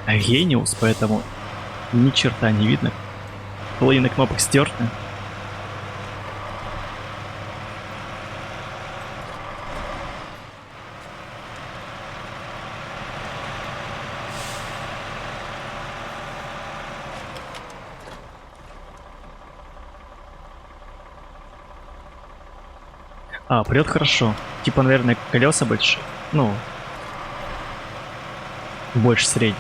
А Гениус, поэтому ни черта не видно. Половина кнопок стерта. Прет хорошо. Типа, наверное, колеса большие. Ну, больше среднего.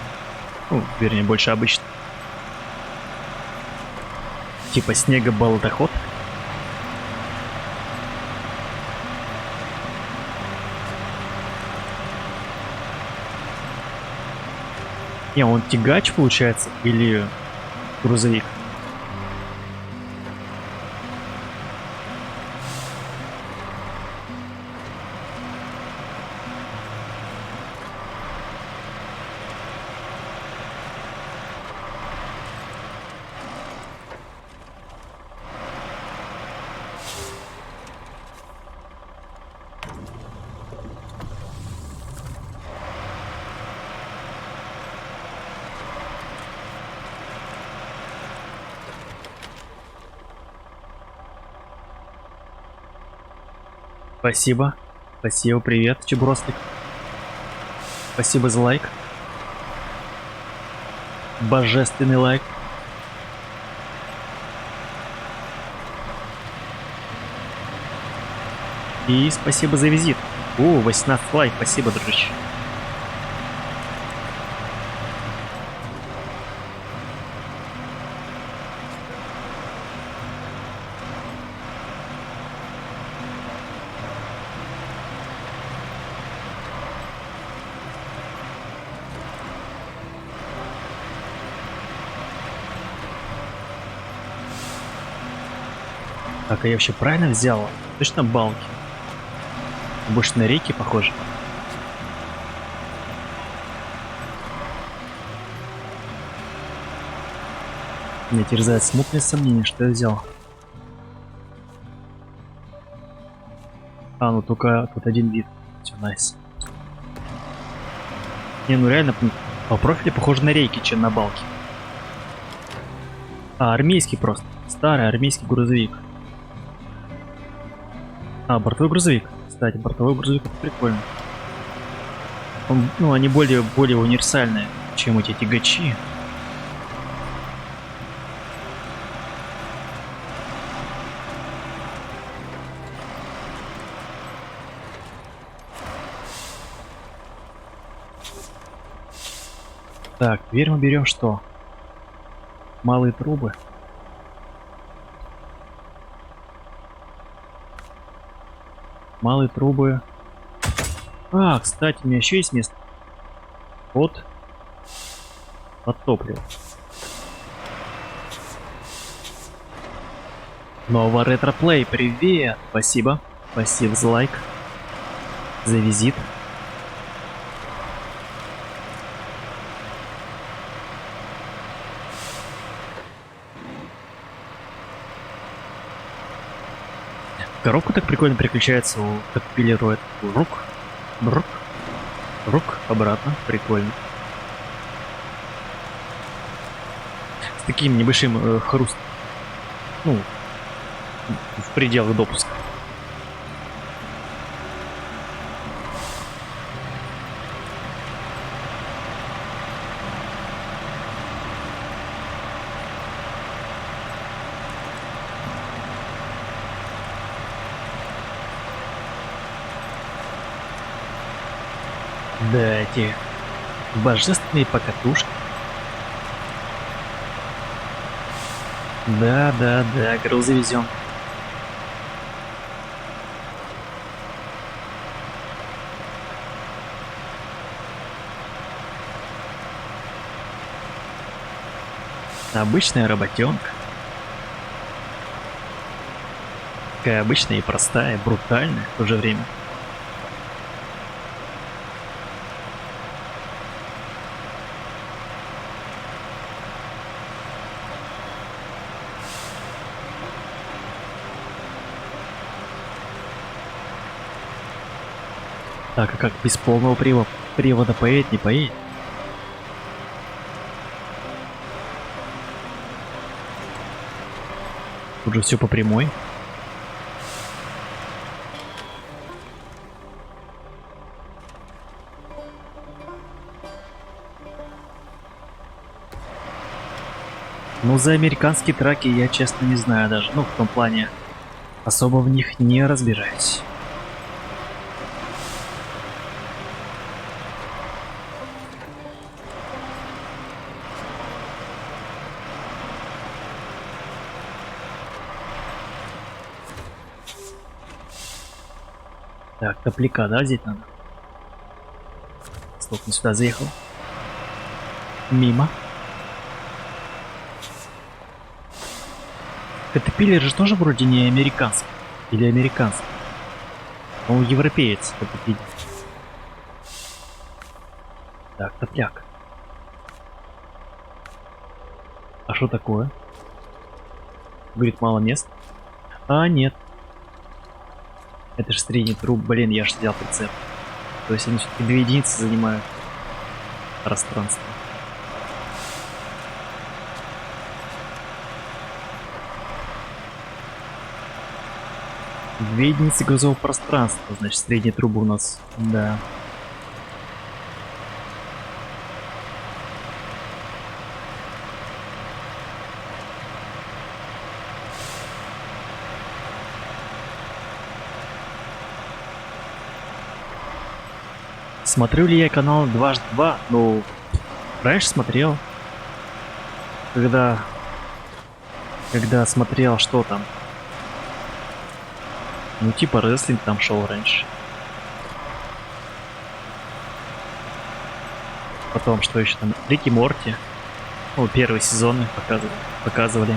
Ну, вернее, больше обычно. Типа снегоболотоход. Не, он тягач получается или грузовик? Спасибо. Спасибо, привет, Чебуростик. Спасибо за лайк. Божественный лайк. И спасибо за визит. 18 лайк, спасибо, дружище. Так, а я вообще правильно взял? Точно балки? Больше на реки похоже. Меня терзает смутное сомнение, что я взял. Ну только тут один вид. Все, найс. Не, ну реально, по профилю похоже на рейки, чем на балки. Армейский просто. Старый армейский грузовик. Бортовой грузовик. Кстати, бортовой грузовик это прикольно. Они более универсальные, чем эти тягачи. Так, теперь мы берем что? Малые трубы. Малые трубы. Кстати, у меня еще есть место. Вот. Под топливо. Нового ретроплей, привет! Спасибо. Спасибо за лайк. За визит. Коробка так прикольно переключается у Катпиллера. Рук, обратно, прикольно. С таким небольшим хрустом. В пределах допуска. Да, эти божественные покатушки. Да, грузы везем. Обычная работенка. Такая обычная и простая, брутальная в то же время. Так, а как без полного привода поедет, не поедет? Тут же все по прямой. Ну, за американские траки я, честно, не знаю даже. Ну, в том плане, особо в них не разбираюсь. Так, топляка, да, здесь надо? Стоп, не сюда заехал. Мимо. Катапиллер же тоже вроде не американский. Или американский. Он европеец, Катапиллер. Так, топляк. А что такое? Говорит, мало мест. А, нет. Это же средний труп. Блин, я же взял прицеп. То есть они все-таки 2 единицы занимают пространство. Две единицы грузового пространства, значит, средняя труба у нас, да. Смотрю ли я канал дважды два? Ну, раньше смотрел. Когда смотрел, что там. Ну, типа рестлинг там шел раньше. Потом, что еще там? Рик и Морти. Ну, первые сезоны показывали.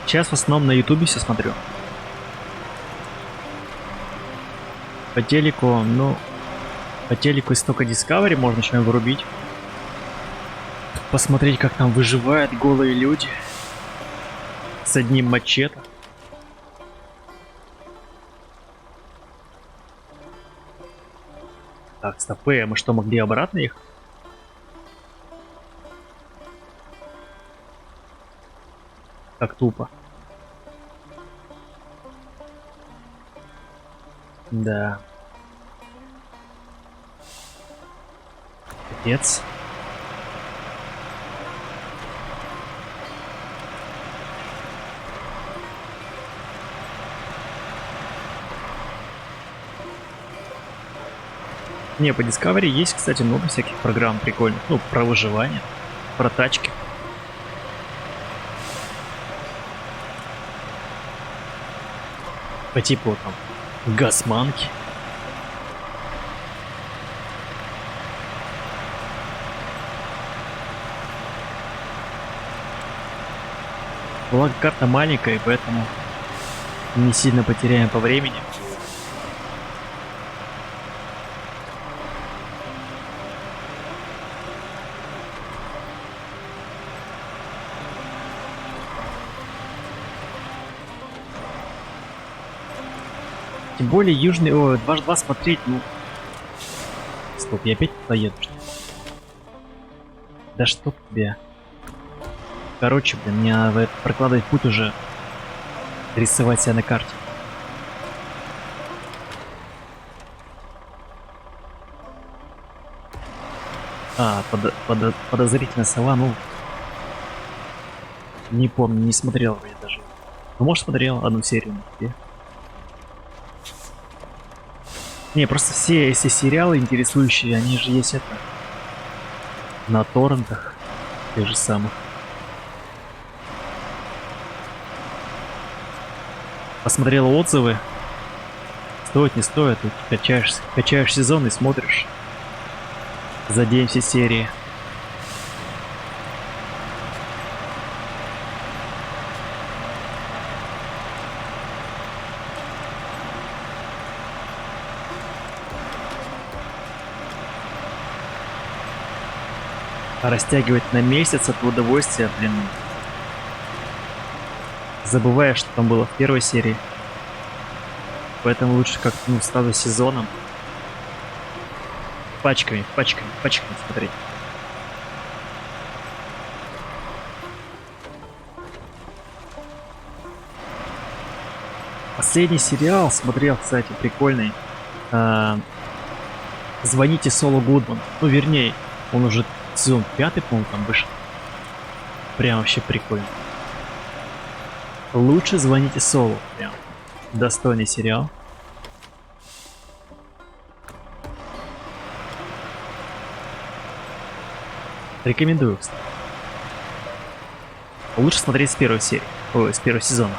Сейчас в основном на ютубе все смотрю. По телеку, ну... По телеку из только Discovery можно еще вырубить. Посмотреть, как там выживают голые люди. С одним мачете. Так, стопы, а мы что, могли обратно их? Как тупо. Да. Капец. Не, по Discovery есть, кстати, много всяких программ прикольных. Ну, про выживание, про тачки. По типу там Газманки. Благо карта маленькая, и поэтому не сильно потеряем по времени. Тем более южный... О, 2x2 смотреть, ну... Стоп, я опять поеду, что ли? Да что тебе? Короче, блин, мне надо прокладывать путь уже. Рисовать себя на карте. А, подозрительная сова, ну... Не помню, не смотрел я даже. Ну, может, смотрел одну серию. Где? Не, просто все эти сериалы интересующие, они же есть это... На торрентах. Тех же самых. Посмотрела отзывы. Стоит, не стоит. Ты качаешь сезон и смотришь. За день все серии. А растягивать на месяц это удовольствие, блин. Забываешь, что там было в первой серии. Поэтому лучше как, ну, сразу сезоном. Пачками смотреть. Последний сериал смотрел, кстати, прикольный. Звоните Солу Гудман. Ну, вернее, он уже сезон 5, по-моему, там вышел. Прям вообще прикольно. Лучше звоните Солу. Прям достойный сериал. Рекомендую, кстати. Лучше смотреть с первой серии. Ой, с первого сезона.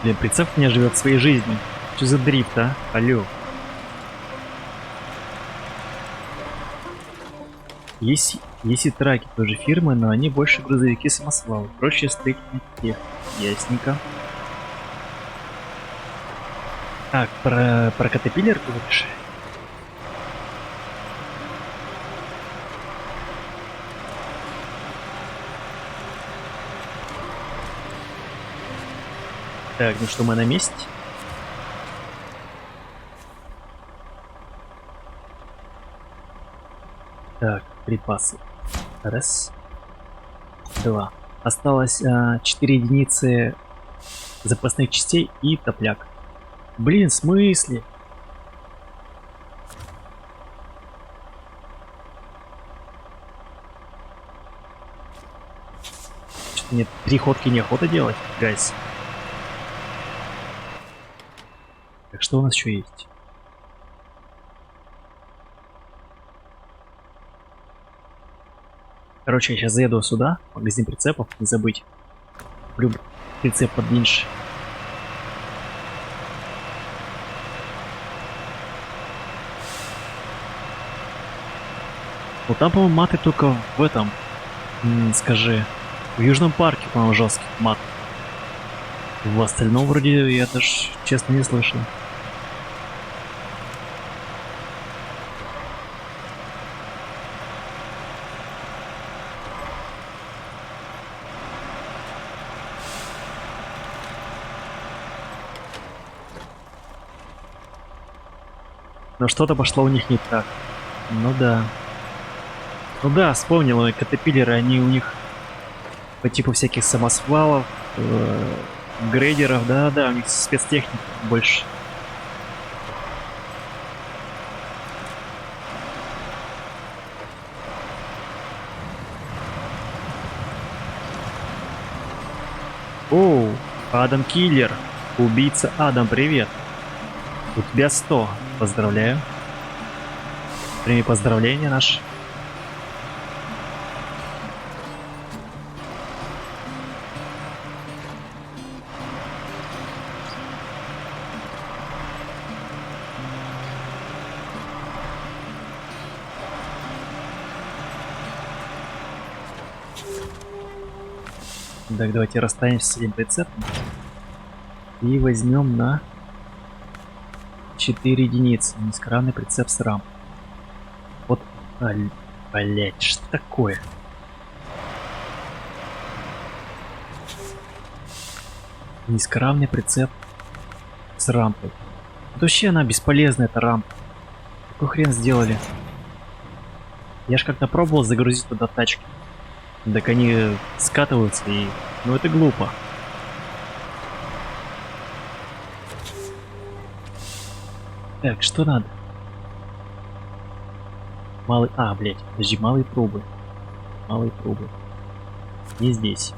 Блин, прицеп у меня живет своей жизнью. Что за дрифт, а? Алло. Есть и траки той же фирмы, но они больше грузовики-самосвалы. Проще строительных техник. Ясненько. Так, про Caterpillar говоришь? Так, ну что, мы на месте? Так, припасы. Раз. Два. Осталось 4 единицы запасных частей и топляк. Блин, в смысле? Что-то мне 3 ходки неохота делать, гайс. Так, что у нас еще есть? Короче, я сейчас заеду сюда, в магазин прицепов, не забыть. Люблю прицеп подлиннее. Вот там, по-моему, маты только в этом, скажи, в Южном парке, по-моему, жесткий мат. В остальном вроде я даже честно не слышал. Но что-то пошло у них не так. Ну да. Ну да, вспомнил, катапиллеры, они у них по типу всяких самосвалов, грейдеров, да-да, у них спецтехника больше. Оу, Адам Киллер, убийца Адам, привет. У тебя 100, поздравляю. Прими поздравления наши. Так, давайте расстанемся с этим прицепом. И возьмем на 4 единицы. Низкоравный прицеп с рам. Вот, блять, что такое? Низкоравный прицеп с рампой. Вот вообще она бесполезная, эта рампа. Какой хрен сделали? Я ж как-то пробовал загрузить туда тачки. Так они скатываются и... Ну это глупо. Так, что надо? Малый... А, блять, подожди, малые трубы. Малые трубы. Не здесь.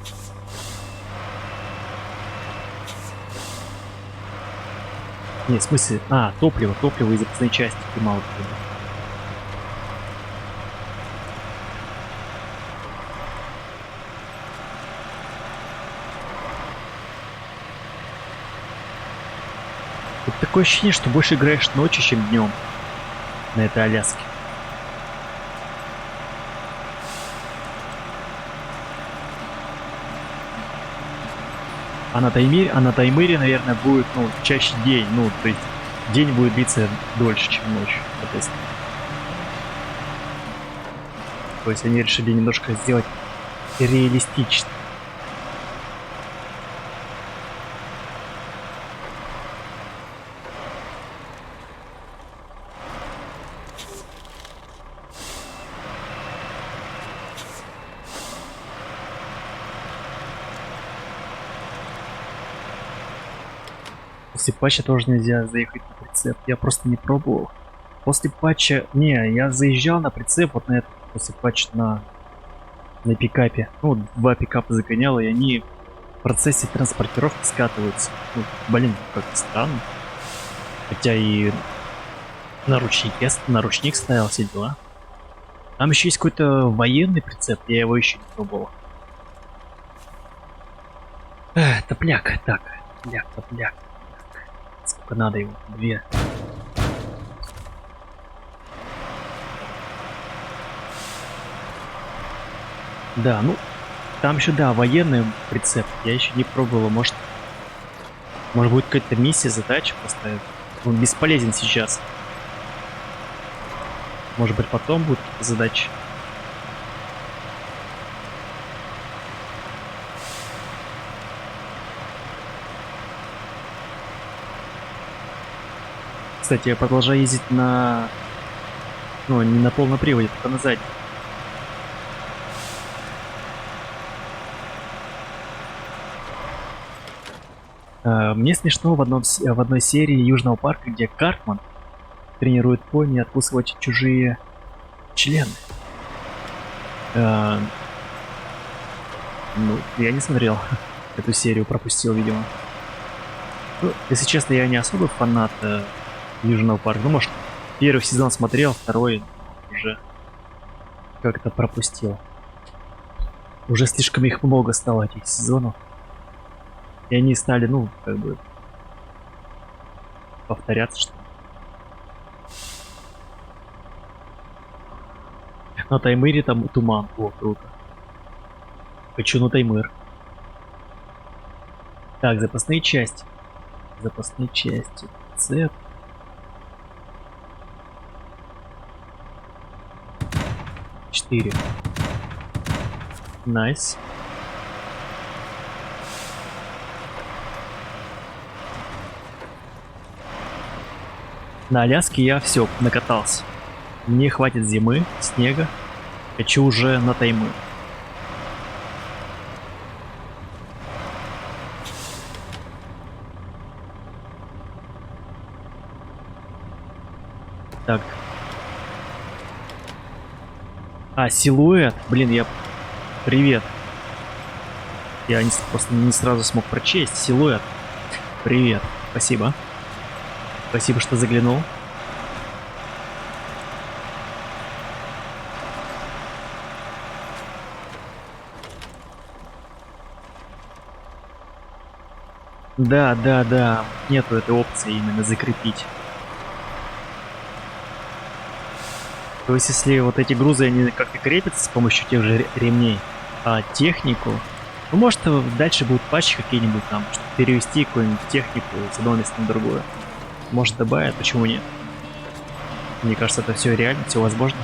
Не, в смысле... А, топливо из запасной части. Ты мало. Тут такое ощущение, что больше играешь ночью, чем днем на этой Аляске. А на Таймыре, наверное, будет, ну, чаще день. Ну, то есть день будет длиться дольше, чем ночь, соответственно. То есть они решили немножко сделать реалистично. После патча тоже нельзя заехать на прицеп. Я просто не пробовал. После патча... Не, я заезжал на прицеп вот на этот, после патча на пикапе. Ну, вот 2 пикапа загонял, и они в процессе транспортировки скатываются. Ну, блин, как-то странно. Хотя и наручник ставил, все дела. Там еще есть какой-то военный прицеп, я его еще не пробовал. Топляк, так. Топляк. Сколько надо его? 2. Да, ну, там еще, да, военный прицеп. Я еще не пробовал, может будет какая-то миссия, задача поставить. Он бесполезен сейчас. Может быть, потом будет какие-то задачи. Кстати, я продолжаю ездить на... Ну, не на полном приводе, только на заднем. Мне смешно в одной серии Южного парка, где Картман тренирует пони откусывать чужие члены. Ну, я не смотрел эту серию, пропустил, видимо. Ну, если честно, я не особо фанат Южного парка. Ну, может, первый сезон смотрел, второй уже как-то пропустил. Уже слишком их много стало, этих сезонов. И они стали, ну, как бы повторяться, что ли. На Таймыре там туман. О, круто. Хочу на Таймыр. Так, запасные части. Цеп. Четыре. Найс. На Аляске я все накатался. Мне хватит зимы, снега. Хочу уже на Таймыр. Так. А, силуэт. Блин, я... Привет. Я просто не сразу смог прочесть. Силуэт. Привет. Спасибо. Спасибо, что заглянул. Да. Нету этой опции именно закрепить. То есть, если вот эти грузы, они как-то крепятся с помощью тех же ремней, а технику... Ну, может, дальше будут патчи какие-нибудь там, чтобы перевести какую-нибудь технику с одного места на другое. Может, добавят, почему нет? Мне кажется, это все реально, все возможно.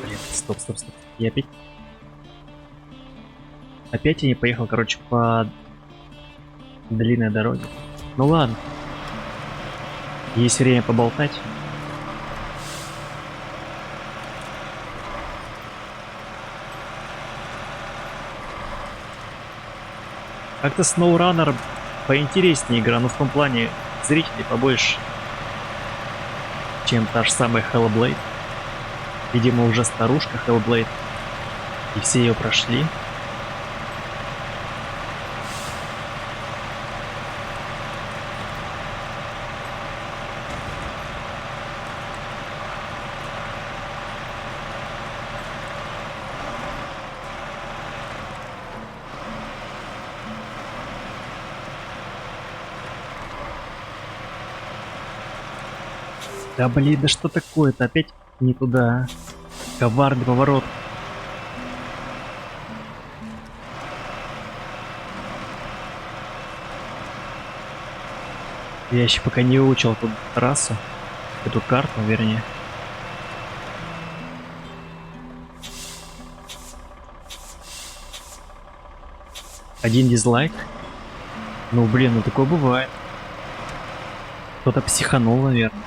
Блин, стоп. Я опять я не поехал, короче, по длинной дороге. Ну ладно. Есть время поболтать. Как-то SnowRunner поинтереснее игра, но в том плане зрителей побольше, чем та же самая Hellblade. Видимо, уже старушка Hellblade, и все ее прошли. Да блин, да что такое-то? Опять не туда. Коварный поворот. Я еще пока не выучил эту трассу. Эту карту, вернее. Один дизлайк. Ну блин, ну такое бывает. Кто-то психанул, наверное.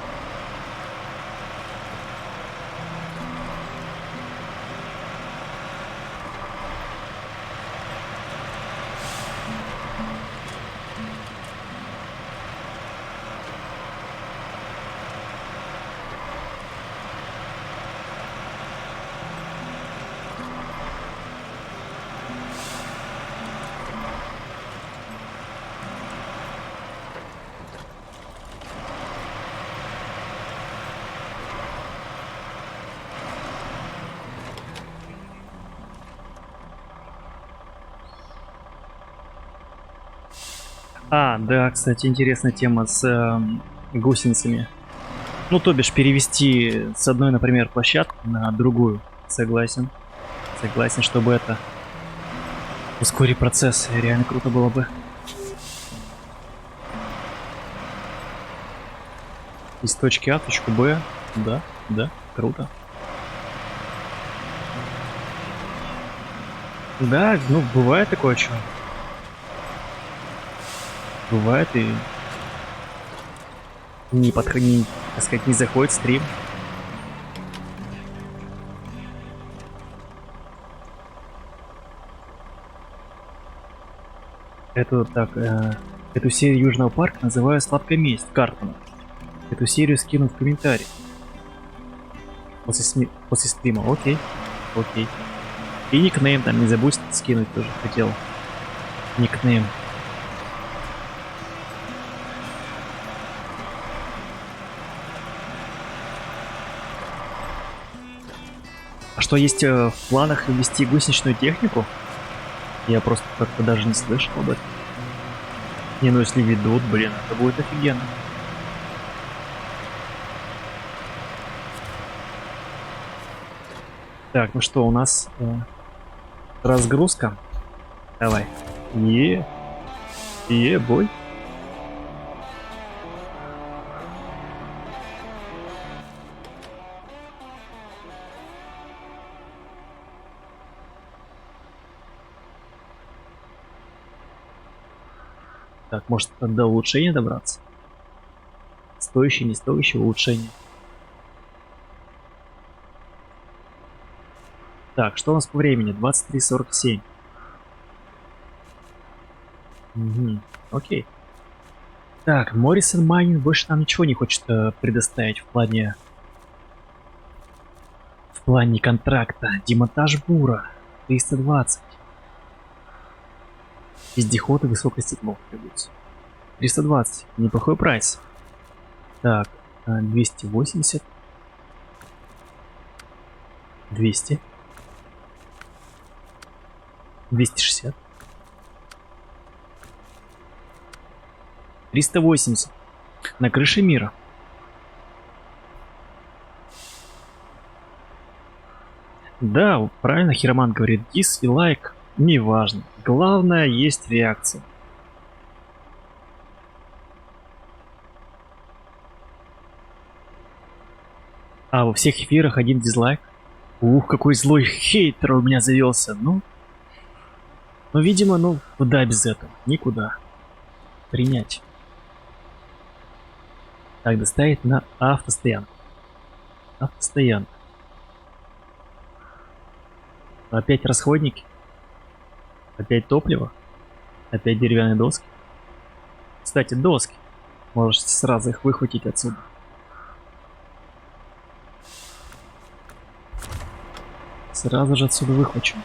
А, да, кстати, интересная тема с гусеницами. Ну, то бишь, перевести с одной, например, площадки на другую. Согласен. Согласен, чтобы это ускорить процесс. Реально круто было бы. Из точки А в точку Б. Да, да, круто. Да, ну, бывает такое, что. Бывает и не подходи, так сказать, не заходит стрим. Эту, так, эту серию Южного парка называю «Сладкая месть» Картона. Эту серию скину в комментарий. После стрима, окей. Окей. И никнейм там не забудь скинуть тоже хотел. Никнейм. А что есть в планах ввести гусеничную технику? Я просто как-то даже не слышал об этом. Не, ну если ведут, блин, это будет офигенно. Так, ну что, у нас разгрузка. Давай. Бой. Так, может до улучшения добраться? Стоящее, не стоящее улучшение. Так, что у нас по времени? 23:47. Угу, окей. Так, Моррисон Майнинг больше нам ничего не хочет предоставить в плане контракта. Демонтаж бура 320. Вездеходы высокой стеклов требуются. 320. Неплохой прайс. Так, 280. 200. 260. 380. На крыше мира. Да, правильно Хироман говорит, дис и лайк не важно. Главное, есть реакция. А во всех эфирах один дизлайк. Ух, какой злой хейтер у меня завелся. Ну, видимо, ну, куда без этого? Никуда. Принять. Так, доставить на автостоянку. Автостоянка. Опять расходники. Опять топливо. Опять деревянные доски. Кстати, доски. Можете сразу их выхватить отсюда. Сразу же отсюда выхвачу.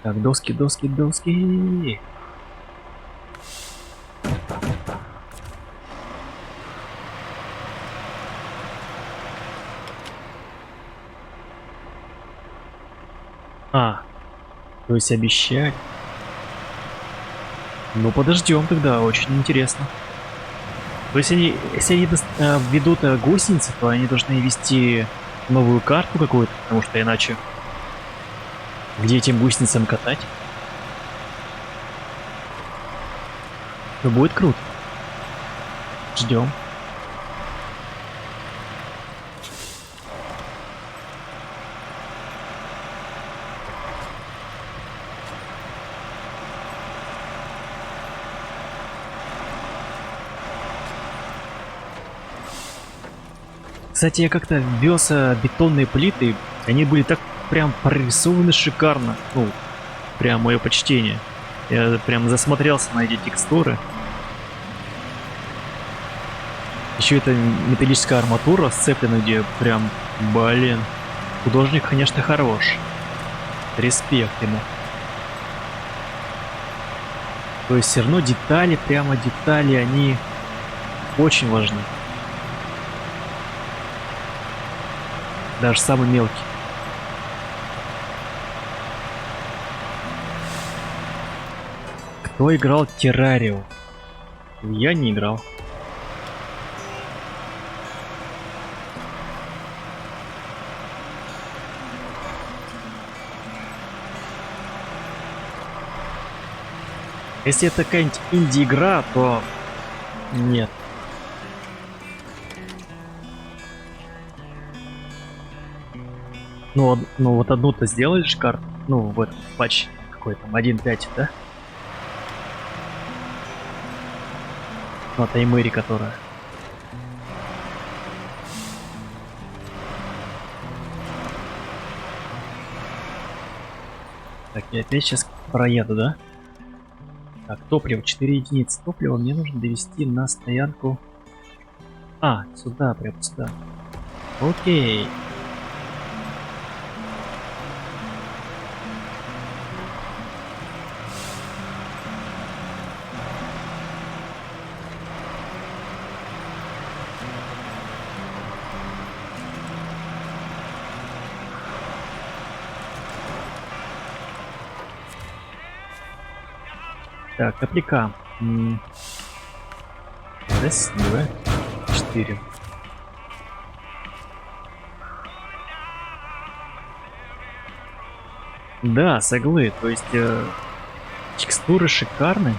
Так, доски, доски, доски. А, то есть обещать. Ну подождем тогда, очень интересно. То есть они, если они ведут гусеницы, то они должны вести новую карту какую-то, потому что иначе где этим гусеницам катать? Ну будет круто. Ждем. Кстати, я как-то вез бетонные плиты, они были так прям прорисованы шикарно. Ну, прям мое почтение. Я прям засмотрелся на эти текстуры. Еще это металлическая арматура сцеплена, где прям, блин, художник, конечно, хорош. Респект ему. То есть все равно детали, прямо детали, они очень важны. Даже самый мелкий. Кто играл Террариум? Я не играл. Если это какая-нибудь инди-игра, то нет. Ну вот одну-то сделали же карту. Ну, в этом патче какой там 1.5, да? Ну, Таймыри, которая. Так, я опять сейчас проеду, да? Так, топливо, 4 единицы топлива мне нужно довести на стоянку. А, сюда, прям сюда. Окей. Так, топляка. Раз, два, 4. Да, соглы. То есть текстуры шикарные.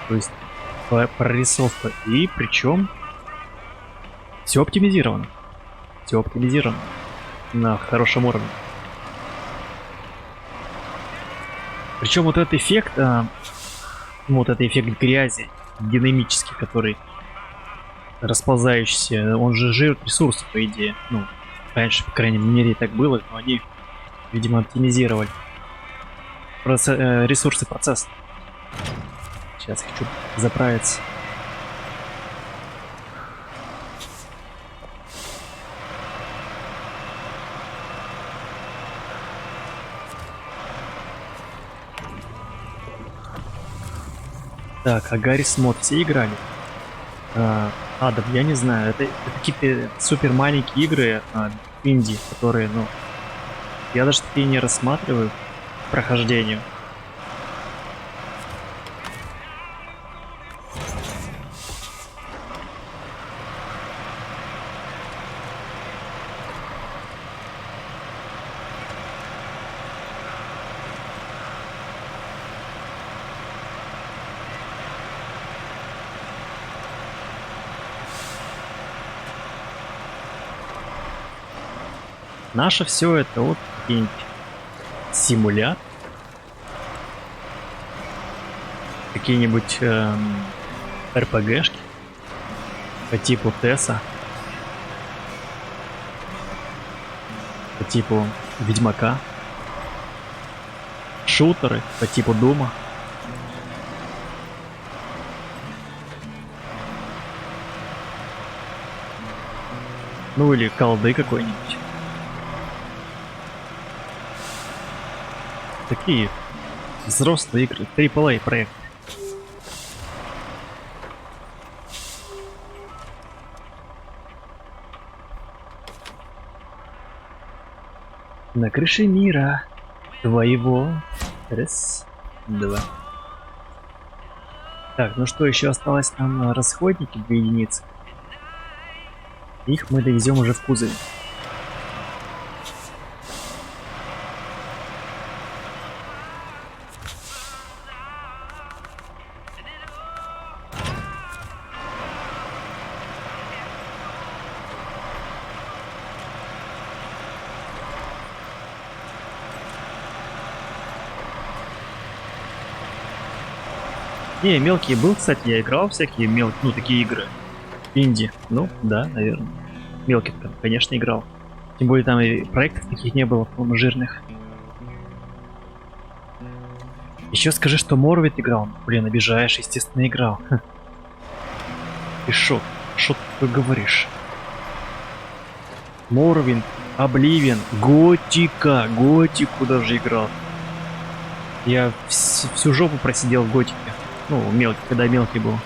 То есть прорисовка. И причем все оптимизировано. Все оптимизировано на хорошем уровне. Причем вот этот эффект, вот этот эффект грязи динамический, который расползающийся, он же жрет ресурсы, по идее. Ну, раньше, по крайней мере, так было, но они, видимо, оптимизировали ресурсы процесса. Сейчас хочу заправиться. Так, а Гаррис Мод все играли? Да, я не знаю. Это какие-то супер маленькие игры инди, которые, ну, я даже такие не рассматриваю к прохождению. Наше все это вот какие-нибудь симулят, какие-нибудь РПГшки по типу Теса, по типу Ведьмака, шутеры по типу Дума. Ну или колды какой-нибудь. Такие взрослые игры, AAA проекты. На крыше мира твоего. Раз, два. Так, ну что, еще осталось нам расходники 2 единицы. Их мы довезем уже в кузове. Не, мелкий был, кстати, я играл всякие мелкие, ну, такие игры. Инди. Ну, да, наверное. Мелкий, конечно, играл. Тем более там и проектов таких не было, по-моему, жирных. Еще скажи, что Морвит играл. Блин, обижаешь, естественно, играл. И шо? Шо ты говоришь? Морвин, Обливион, Готика. Готику даже играл. Я всю жопу просидел в Готике. Ну, мелкий, когда мелкий был.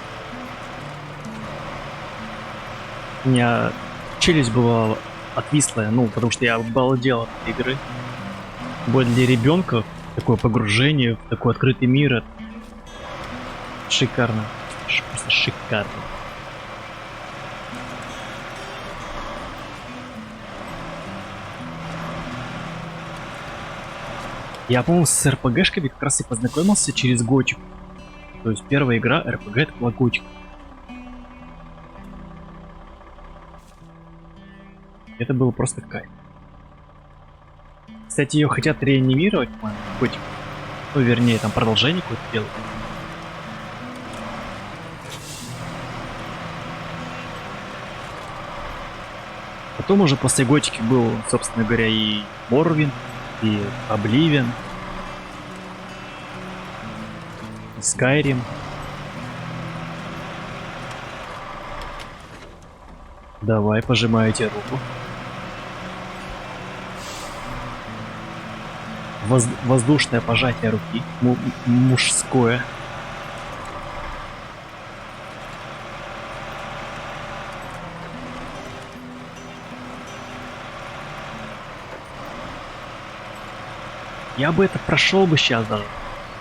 У меня челюсть была отвислая, ну, потому что я обалдел от этой игры. Более для ребенка такое погружение в такой открытый мир. Это шикарно. Просто шикарно. Я, по-моему, с РПГшками как раз и познакомился через Готику. То есть первая игра РПГ это была Готика. Это было просто кайф. Кстати, ее хотят реанимировать, по-моему, Готику. Ну, вернее, там продолжение какое-то делать. Потом уже после Готики был, собственно говоря, и Морвин, и Обливион, и Скайрим. Давай, пожимайте руку. Воздушное пожатие руки. Мужское. Я бы это прошел бы сейчас даже.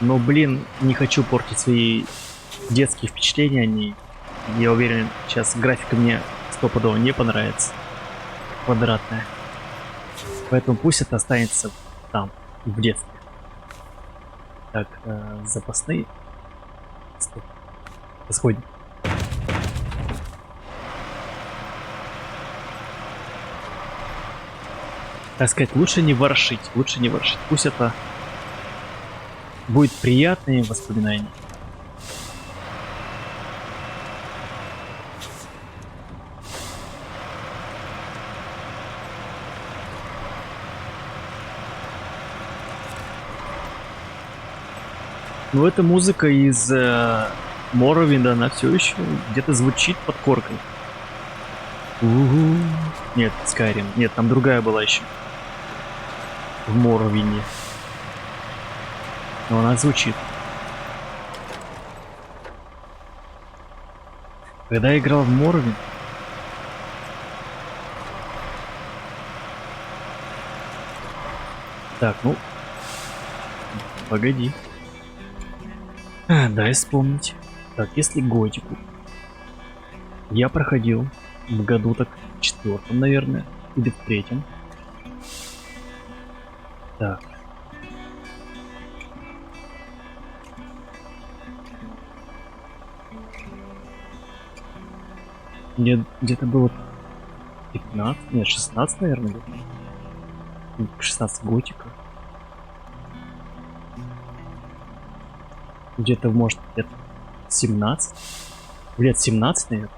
Но, блин, не хочу портить свои детские впечатления. Я уверен, сейчас графика мне стопудово не понравится. Квадратная. Поэтому пусть это останется там, в детстве. Так, запасные. Стоп. Расходим. Так сказать, лучше не ворошить, лучше не ворошить. Пусть это будет приятные воспоминания. Но эта музыка из Моровинда, она все еще где-то звучит под коркой. Нет, Skyrim. Нет, там другая была еще. В Моровинде. Но она звучит. Когда я играл в Моровинд... Так, ну... Погоди. Дай вспомнить. Так, если Готику я проходил в году так в 4-м, наверное, или в 3-м. Так. Мне где-то было 15, нет, 16, наверное, где-то. 16 Готика. Где-то, может, лет 17. Лет 17, наверное.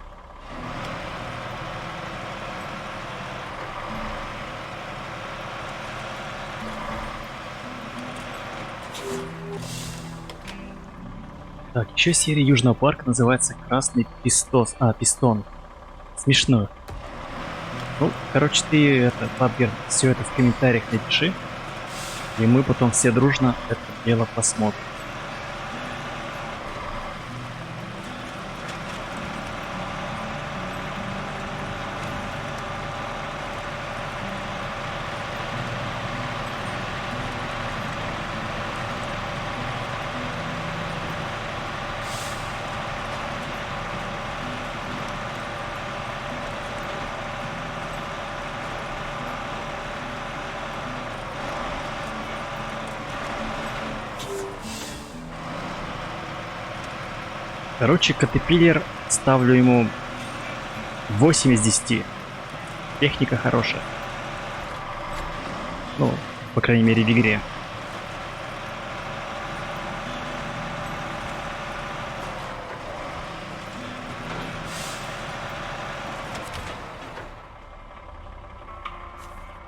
Так, еще серия Южного парка называется Красный Пистос. Пистон. Смешно. Ну, короче, ты это, Пабгер, все это в комментариях напиши. И мы потом все дружно это дело посмотрим. Короче, Катапиллер ставлю ему 8 из 10. Техника хорошая. Ну, по крайней мере, в игре.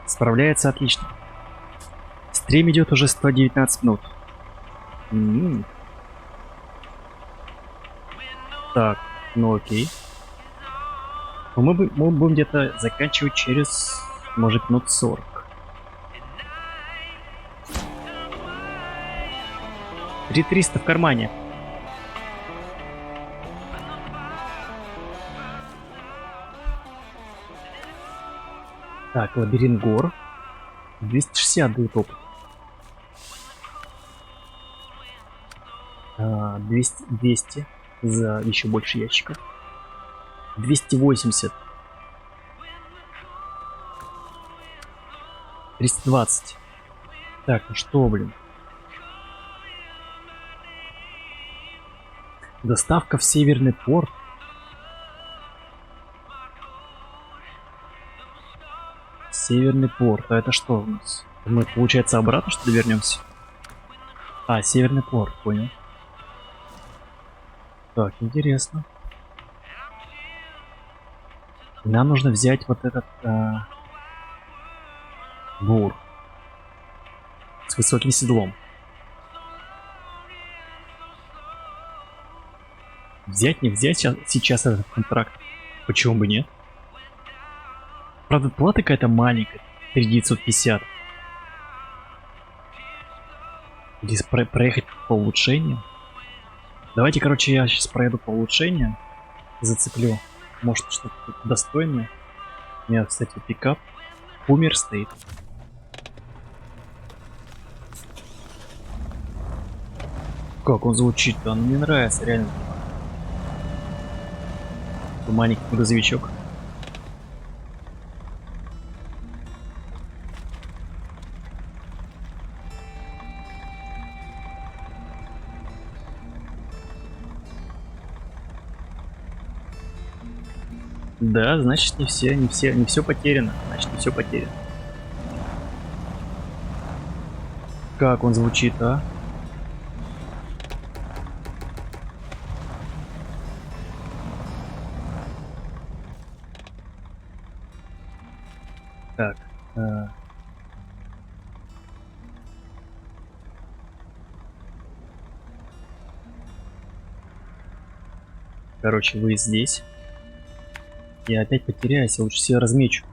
Справляется отлично. Стрим идет уже 119 минут. Так, ну окей. Мы будем где-то заканчивать через, может, минут 40. $300 в кармане. Так, лабиринт гор. 260 дают опыт. 200 за еще больше ящиков. 280. 320. Так, ну что, блин. Доставка в Северный порт. Северный порт. А это что у нас? Мы, получается, обратно что ли вернемся? А, Северный порт, понял. Так, интересно. Нам нужно взять вот этот бур с высоким седлом. Взять, не взять сейчас этот контракт. Почему бы нет? Правда, плата какая-то маленькая. 3950. Здесь проехать по улучшению. Давайте, короче, я сейчас проеду по улучшению. Зацеплю. Может, что-то достойное. У меня, кстати, пикап. Умер стоит. Как он звучит-то? Он мне нравится, реально. Маленький грузовичок. Да, значит, не все потеряно. Значит, не все потеряно. Как он звучит, а? Так. Короче, вы здесь. Я опять потеряюсь, я лучше себя размечу.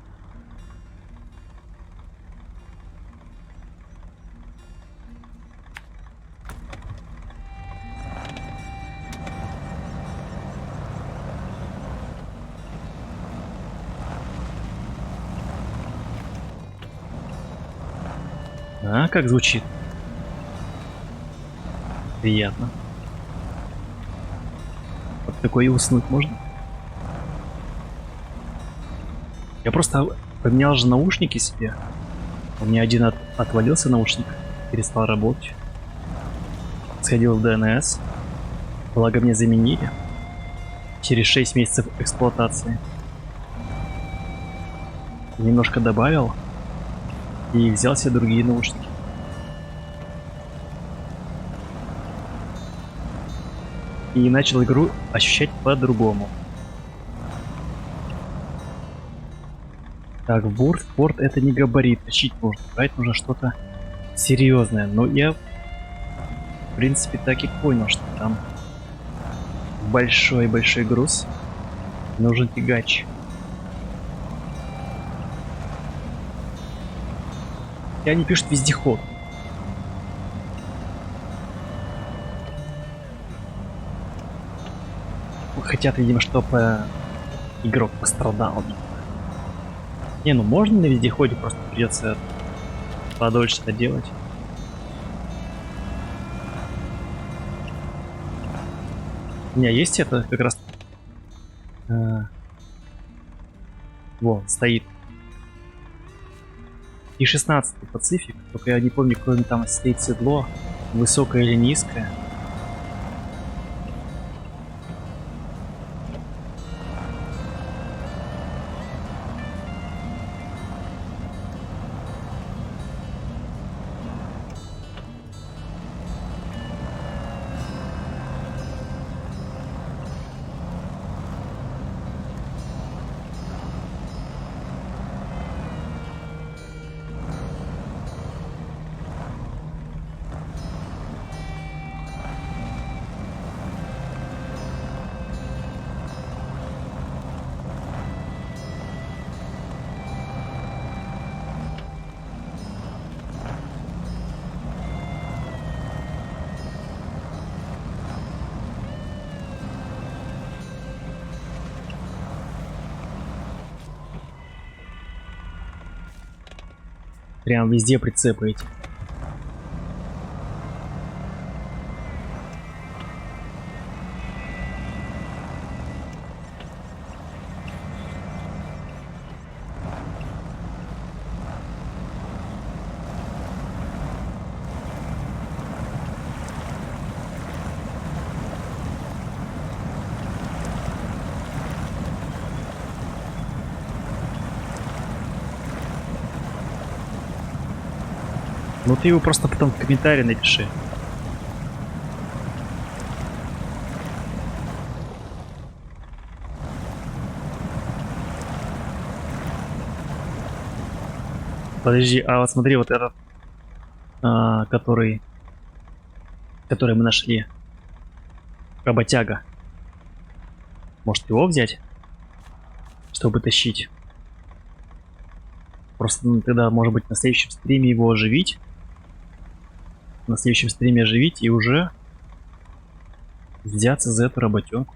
А, как звучит? Приятно. Вот такое и уснуть можно? Я просто поменял же наушники себе. У меня один отвалился наушник, перестал работать. Сходил в ДНС. Благо мне заменили. Через 6 месяцев эксплуатации. Немножко добавил. И взял себе другие наушники. И начал игру ощущать по-другому. Так, порт это не габарит, тащить можно. Брать нужно что-то серьезное. Но я, в принципе, так и понял, что там большой-большой груз. Нужен тягач. И они пишут вездеход. Хотят, видимо, чтобы игрок пострадал. Не, ну можно на вездеходе, просто придется подольше это делать. У меня есть это как раз. Вон, стоит. И 16-й Пацифик, только я не помню, кроме там стоит седло, высокое или низкое. Прям везде прицепы эти. Ну ты его просто потом в комментарии напиши. Подожди, а вот смотри, вот этот, который мы нашли. Работяга. Может его взять? Чтобы тащить. Просто тогда, может быть, на следующем стриме его оживить. На следующем стриме оживить и уже взяться за эту работенку.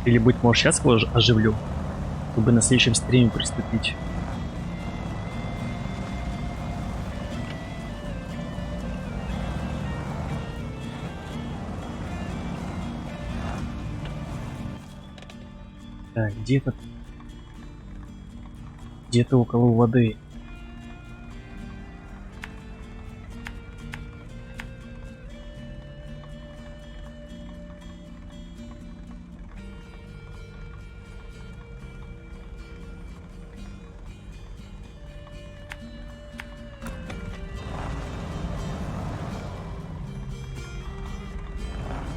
Или быть может сейчас его оживлю, чтобы на следующем стриме приступить. Так, где-то около воды.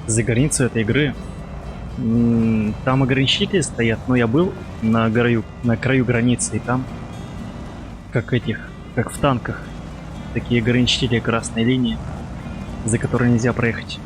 За границей этой игры там ограничители стоят, но я был на краю границы, и там как в танках, такие ограничители красной линии, за которые нельзя проехать.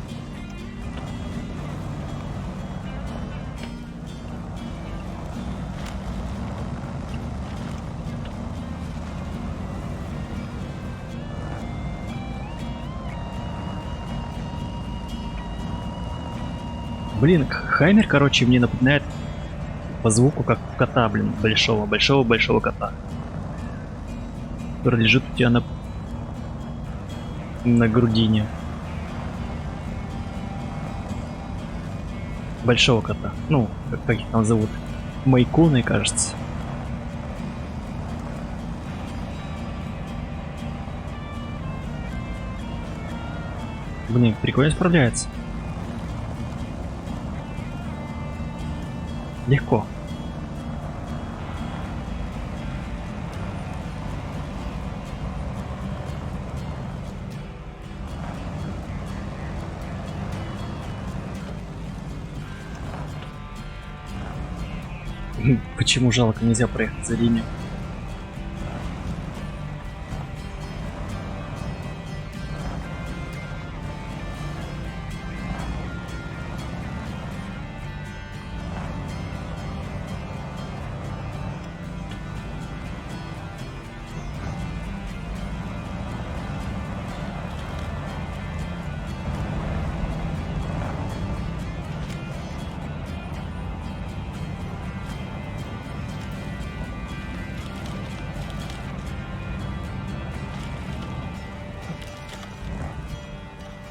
Блин, Хаймер, короче, мне напоминает по звуку как кота, блин, большого кота, который лежит у тебя на грудине. Большого кота. Ну, как их там зовут? Майкуны, кажется. Блин, прикольно справляется. Легко. Почему жалко, нельзя проехать за линию?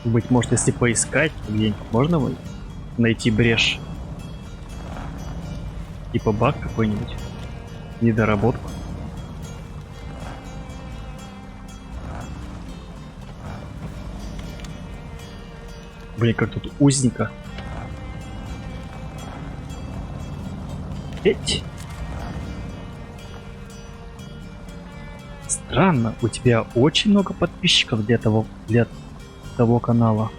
Быть может, если поискать где-нибудь, можно найти брешь? Типа баг какой-нибудь? Недоработку? Блин, как тут узенько. Эть! Странно, у тебя очень много подписчиков для того канала.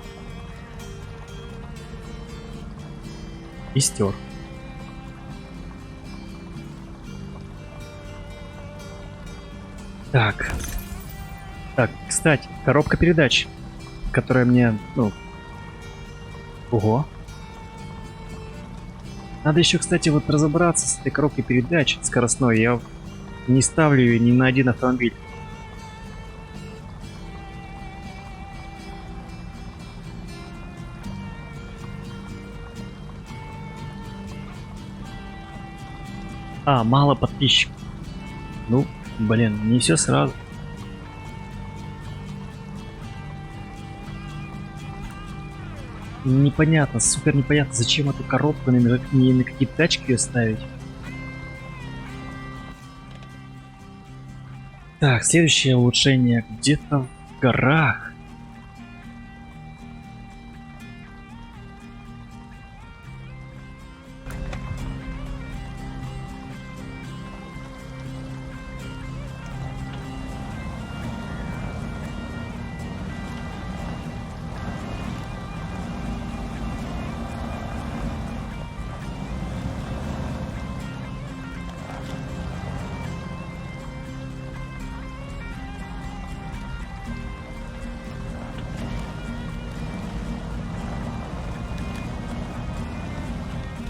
И стер. Так, кстати, коробка передач, которая мне, ого. Надо еще, кстати, вот разобраться с этой коробкой передач скоростной. Я не ставлю ее ни на один автомобиль. А, мало подписчиков. Ну, блин, не все сразу. Непонятно, супер непонятно, зачем эту коробку не на какие-то тачки ее ставить. Так, следующее улучшение где-то в горах.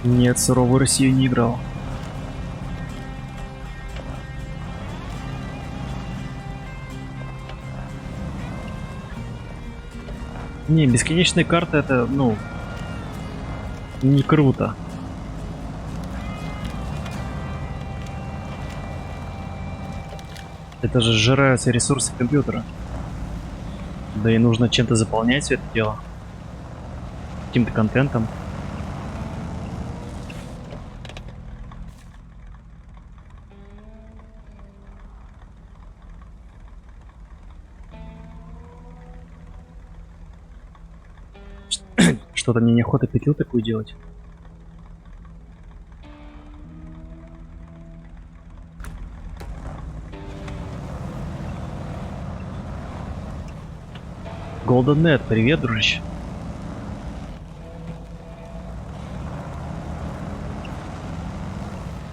Нет, суровую Россию не играл. Не, бесконечные карты это, ну, не круто. Это же сжираются ресурсы компьютера. Да и нужно чем-то заполнять все это дело. Каким-то контентом. Что-то мне неохота петлю такую делать. GoldenNet, привет, дружище.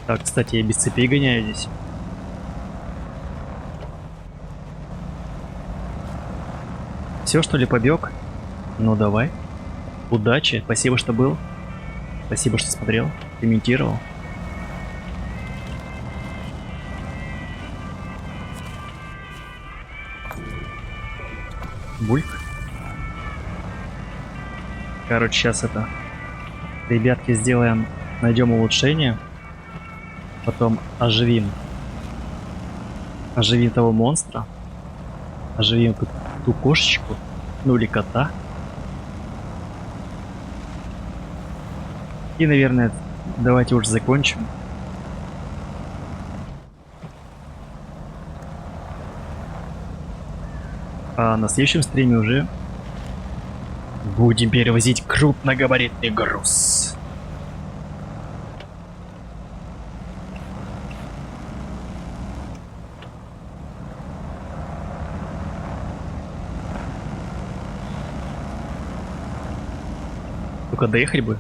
Так, кстати, я без цепей гоняю здесь. Все, что ли, побег? Ну давай. Удачи, спасибо, что был. Спасибо, что смотрел, комментировал. Бульк. Короче, сейчас это... Ребятки, сделаем... Найдем улучшение. Потом оживим. Оживим того монстра. Оживим ту кошечку. Ну или кота. И, наверное, давайте уже закончим. А на следующем стриме уже будем перевозить крупногабаритный груз. Только доехать бы.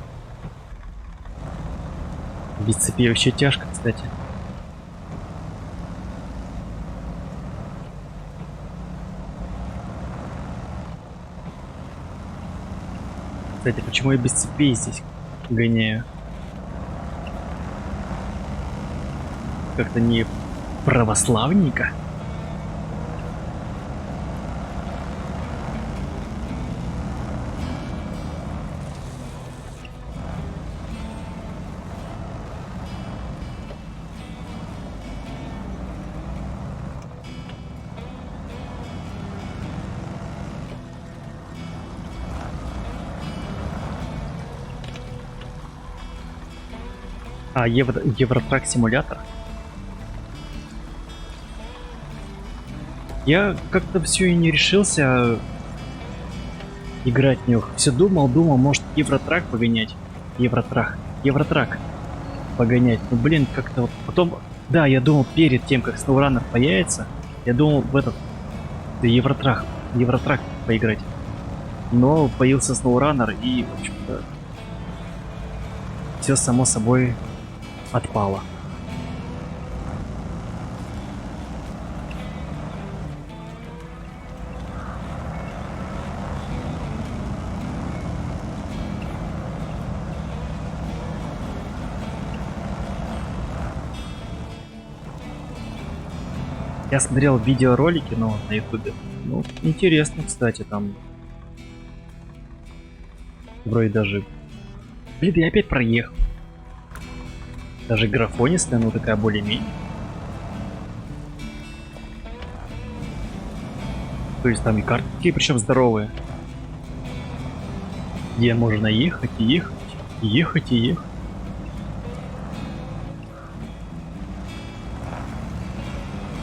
Без цепи вообще тяжко, кстати. Кстати, почему я без цепей здесь гоняю? Как-то не православненько. А, Евротрак симулятор. Я как-то все и не решился играть в них. Все думал, может Евротрак погонять. Евротрак погонять. Ну блин, как-то вот потом... Да, я думал перед тем, как SnowRunner появится, я думал в этот Евротрак поиграть. Но появился SnowRunner и, в общем-то, все само собой отпало. Я смотрел видеоролики, но на ютубе. Ну, интересно, кстати, там вроде даже... Блин, я опять проехал. Даже графонистая, ну такая более-менее. То есть там и карты такие, причем здоровые. Где можно ехать и ехать, и ехать и ехать.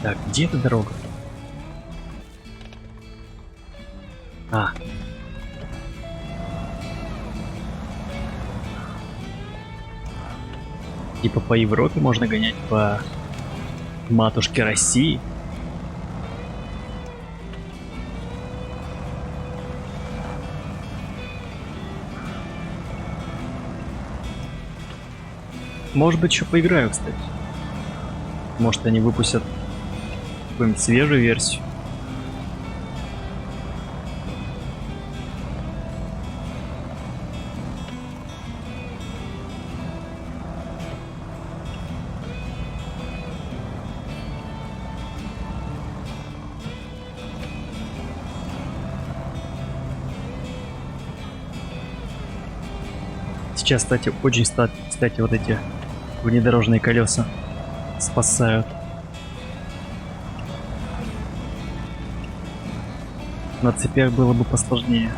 Так, где эта дорога? А. Типа по Европе можно гонять, по матушке России. Может быть, еще поиграю, кстати. Может, они выпустят какую-нибудь свежую версию. Сейчас, кстати, очень кстати, вот эти внедорожные колеса спасают. На цепях было бы посложнее.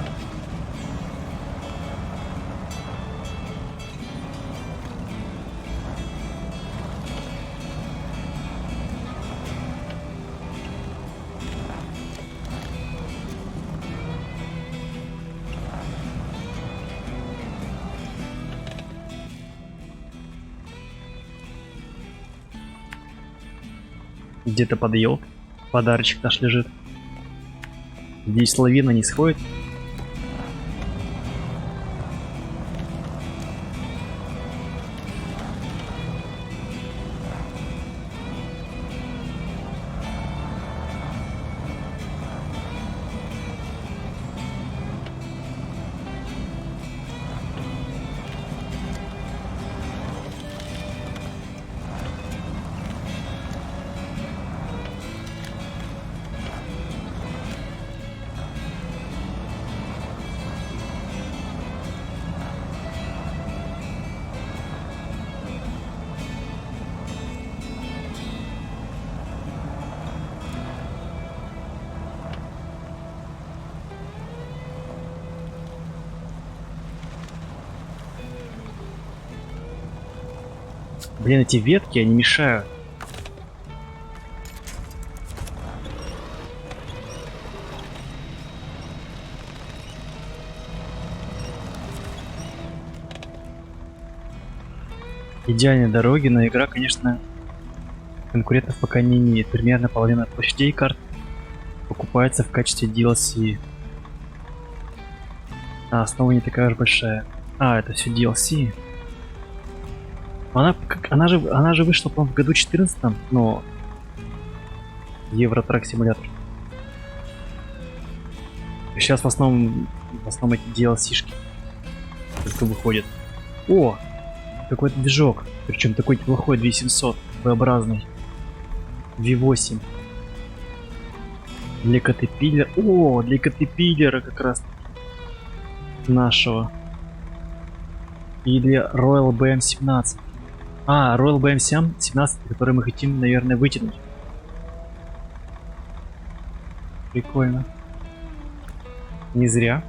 Где-то подъел. Подарочек наш лежит. Здесь лавина не сходит. Блин, эти ветки, они мешают. Идеальной дороги, но игра, конечно, конкурентов пока не имеет. Примерно половина площадей карт покупается в качестве DLC. А основа не такая уж большая. А, это все DLC. Она же вышла, по-моему, в году 14, но Евротрак симулятор. Сейчас в основном эти DLC-шки только выходят. О! Какой-то движок. Причем такой неплохой, 2700, V-образный. V8. Для Caterpillar. О, для Caterpillar как раз нашего. И для Royal BM17. А, Royal BM17, который мы хотим, наверное, вытянуть. Прикольно. Не зря.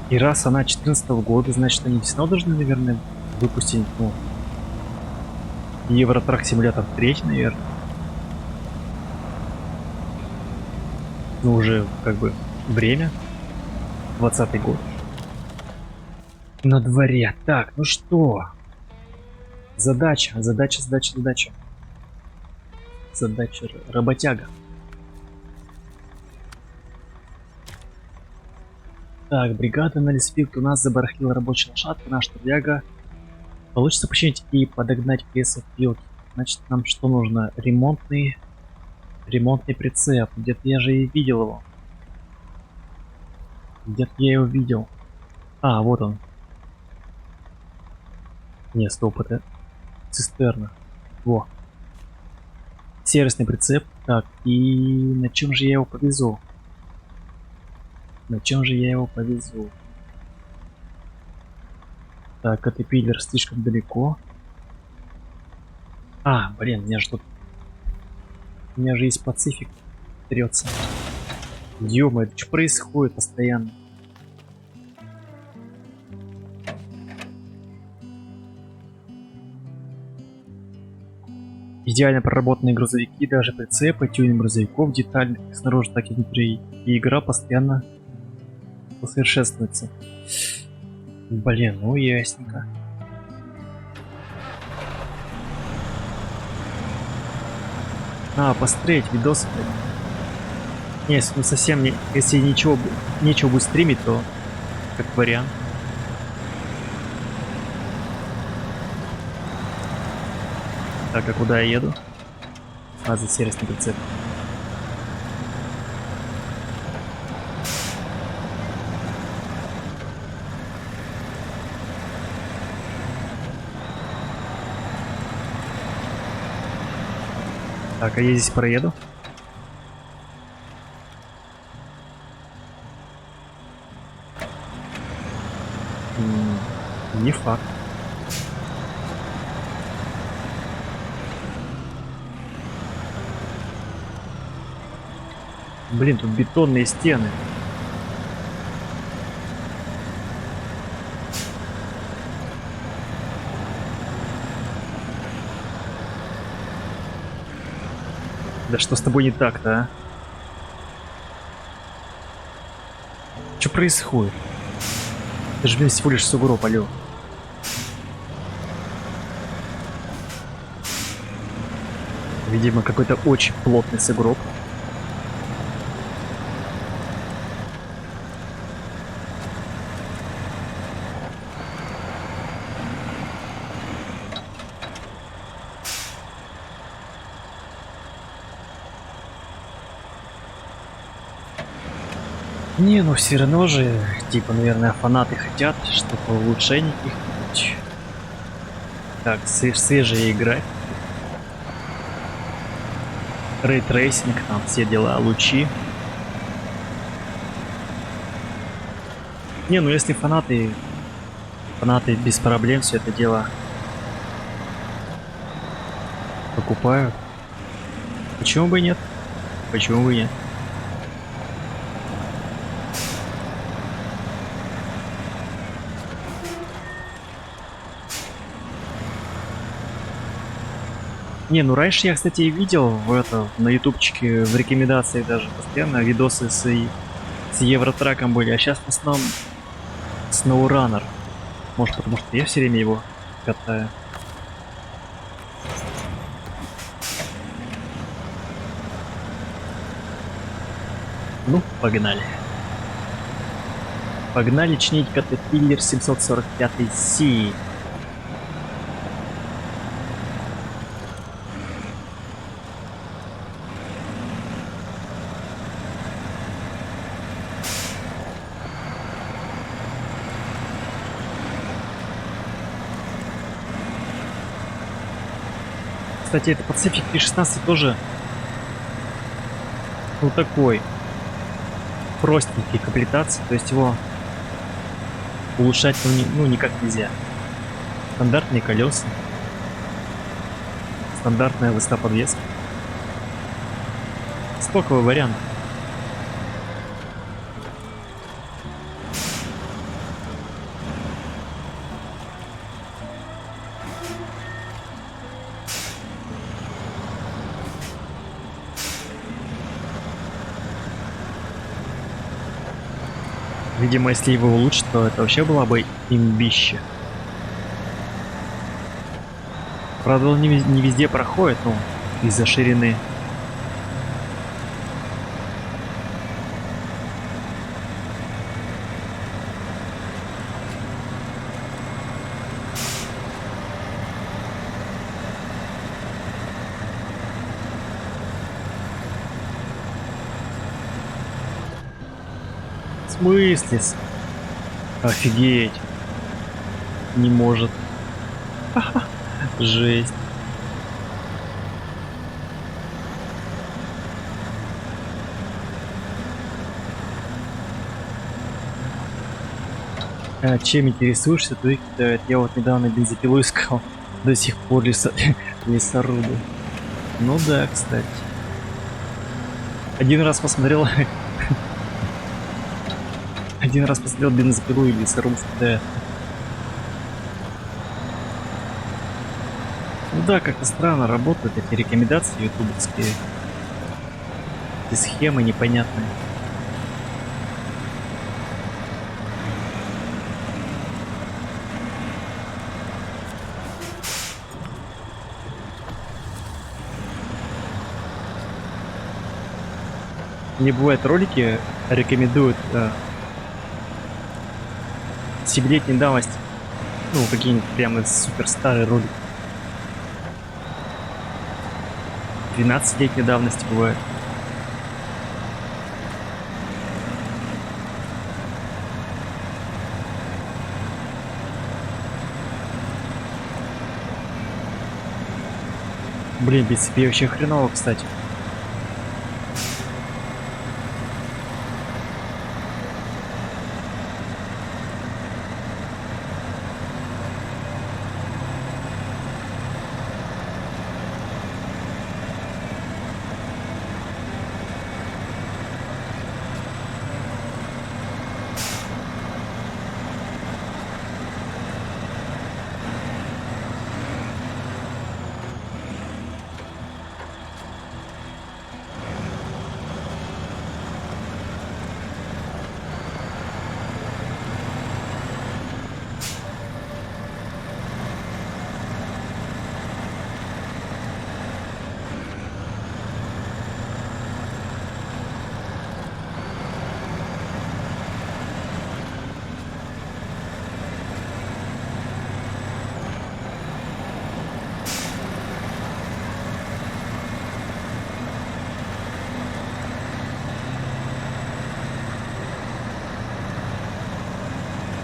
И раз она 14-го года, значит, они снова должны, наверное, выпустить, ну, Евротрак симулятор 3, наверное. Ну, уже, как бы, время. 20-й год. На дворе. Так, ну что? Задача. Задача, работяга. Так, бригада на леспилке. У нас забарахлила рабочая лошадка, наш трудяга. Получится починить и подогнать лесопилки. Значит, нам что нужно? Ремонтный прицеп. Где-то я же и видел его. Где-то я его видел. А, вот он. Не, стоп, это цистерна. Во. Сервисный прицеп. Так, и на чем же я его повезу? На чем же я его повезу? Так, Катапиллер слишком далеко. А, блин, у меня же тут... У меня же есть Пацифик. Трется. Ё-моё, это что происходит постоянно? Идеально проработанные грузовики, даже прицепы, тюнинг грузовиков, детали как снаружи, так и внутри. И игра постоянно усовершенствуется. Блин, ну ясненько. Посмотреть видосы. Не, если ну совсем не, если нечего будет стримить, то как вариант. Так, а куда я еду? За сервисный прицеп. Так, а я здесь проеду? Не факт. Блин, тут бетонные стены. Да что с тобой не так-то, а? Что происходит? Это же, блин, всего лишь сугроб, алё. Видимо, какой-то очень плотный сугроб. Не, ну все равно же, типа, наверное, фанаты хотят, чтобы улучшений каких-нибудь. Так, свежая игра. Рейтрейсинг, там все дела, лучи. Не, ну если фанаты без проблем все это дело покупают. Почему бы и нет? Почему бы и нет? Не, ну раньше я, кстати, видел на ютубчике, в рекомендациях даже постоянно видосы с Евротраком были, а сейчас в основном SnowRunner. Может, потому что я все время его катаю. Ну, погнали. Погнали чинить Caterpillar 745C. Кстати, это Pacific P16 тоже ну такой простенький комплектации, то есть его улучшать ну никак нельзя. Стандартные колеса, стандартная высота подвески. Стоковый вариант. Видимо, если его улучшить, то это вообще была бы имбище. Правда, он не везде проходит, ну, из-за ширины. В смысле? Офигеть. Не может. Жесть. Чем интересуешься, то и кидают. Я вот недавно бензопилу искал. До сих пор лесоруды. Ну да, кстати. Один раз посмотрел... Один раз посмотрел бензопилу и лесоруб кидает. Ну да, как-то странно работают эти рекомендации ютубовские. Эти схемы непонятные. Мне бывают ролики рекомендуют 7-летней давности. Ну, какие-нибудь прямо супер старые ролики. 12-летней давности бывает. Блин, без себе вообще хреново, кстати.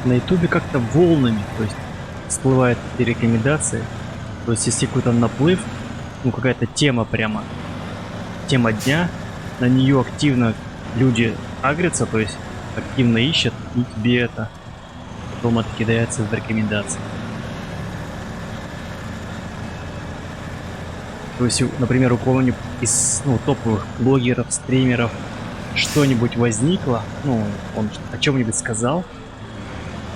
На ютубе как-то волнами, то есть всплывают эти рекомендации. То есть если какой-то наплыв, ну какая-то тема прямо, тема дня, на нее активно люди агрятся, то есть активно ищут, и тебе это потом откидается в рекомендации. То есть, например, у кого-нибудь из топовых блогеров, стримеров что-нибудь возникло, ну, он о чем-нибудь сказал,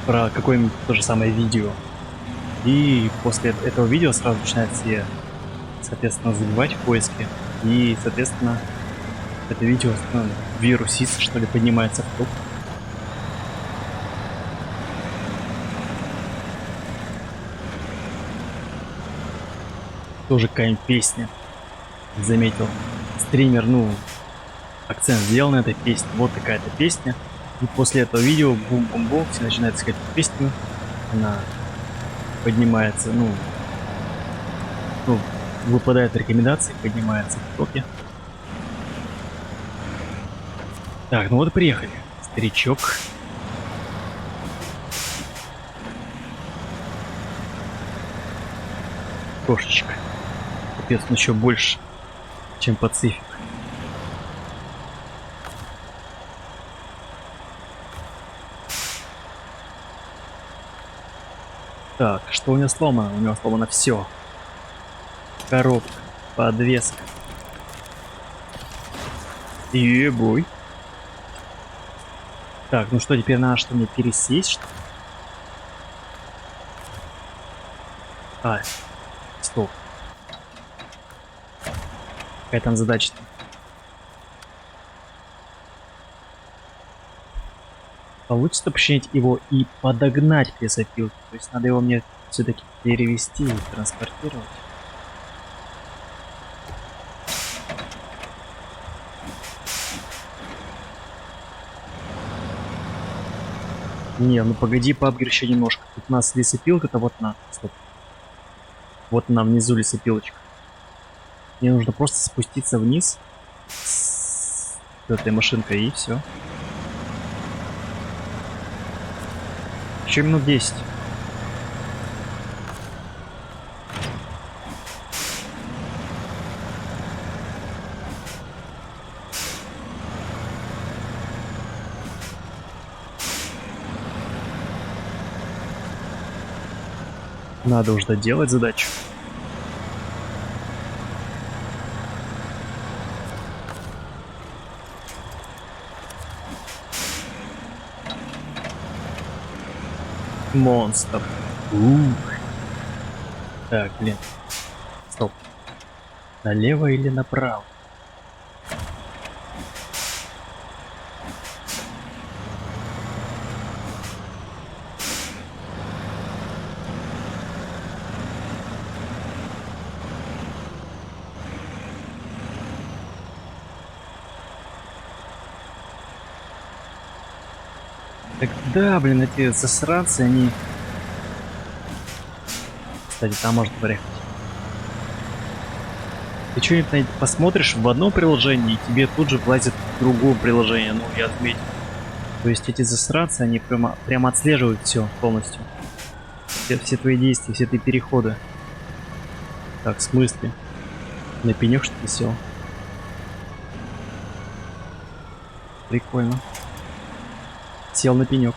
про какое-нибудь то же самое видео. И после этого видео сразу начинает все, соответственно, забивать в поиске. И, соответственно, это видео вирусится, что ли, поднимается в топ. Тоже какая-нибудь песня. Заметил. Стример, акцент сделал на этой песне. Вот такая-то песня. И после этого видео бум-бум-бум, все начинают искать песню. Она поднимается, выпадает в рекомендации, поднимается в топе. Так, ну вот и приехали. Старичок. Кошечка. Капец, он еще больше, чем Пацифик. Так, что у него сломано? У него сломано все. Коробка, подвеска. Ебой. Так, ну что, теперь надо что, мне пересесть, что ли? А, стоп. Какая там задача-то? Получится починить его и подогнать к лесопилке. То есть надо его мне все-таки перевести и транспортировать. Не, ну погоди, пабгер еще немножко. Тут у нас лесопилка-то вот на. Стоп. Вот она внизу лесопилочка. Мне нужно просто спуститься вниз с этой машинкой и все. Еще минут 10. Надо уж доделать задачу. Монстр. Ух. Так, блин. Стоп. Налево или направо? Так да, блин, эти засранцы, они... Кстати, там можно проехать. Ты что-нибудь посмотришь в одном приложении, и тебе тут же влазит в другое приложение, ну, я отметил. То есть эти засранцы, они прямо отслеживают все полностью. Все твои действия, все твои переходы. Так, в смысле? На пенек что ли сел? Прикольно. Сел на пенек.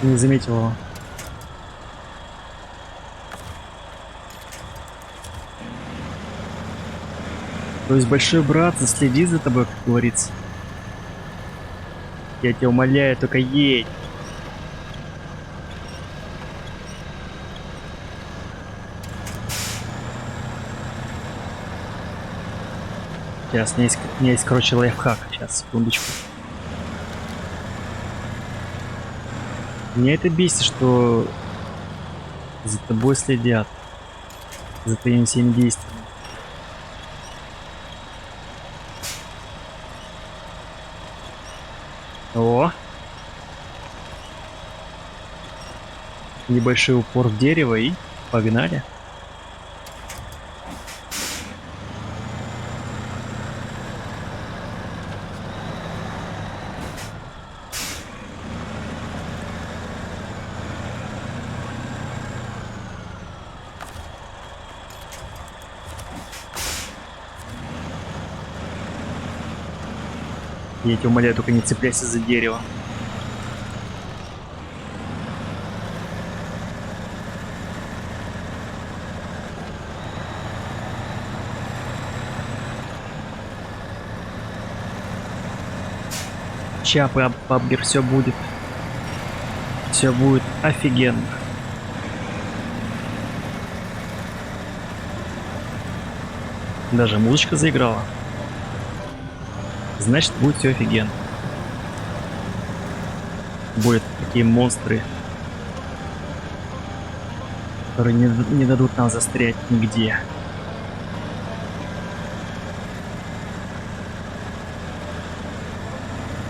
Не заметил его. То есть большой брат следит за тобой, как говорится. Я тебя умоляю, только едь. Сейчас, у меня есть, короче, лайфхак. Сейчас, секундочку. Меня это бесит, что за тобой следят. За твоими всеми действиями. О! Небольшой упор в дерево и погнали. Я тебя умоляю, только не цепляйся за дерево. Чапы, пабгер, все будет. Все будет офигенно. Даже музычка заиграла. Значит, будет все офигенно. Будут такие монстры, которые не дадут нам застрять нигде.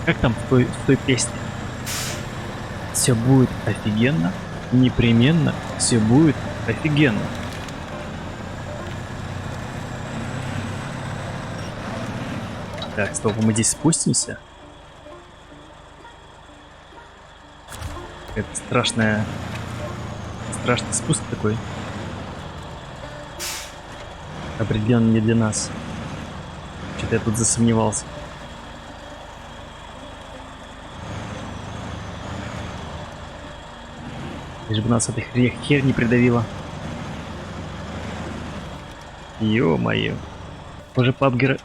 Как там в той песне? Все будет офигенно, непременно все будет офигенно. Так, стоп, мы здесь спустимся. Это страшный спуск такой. Определенно не для нас. Что-то я тут засомневался. Лишь бы нас эта херь не придавила. Ё-моё. Уже пабгер...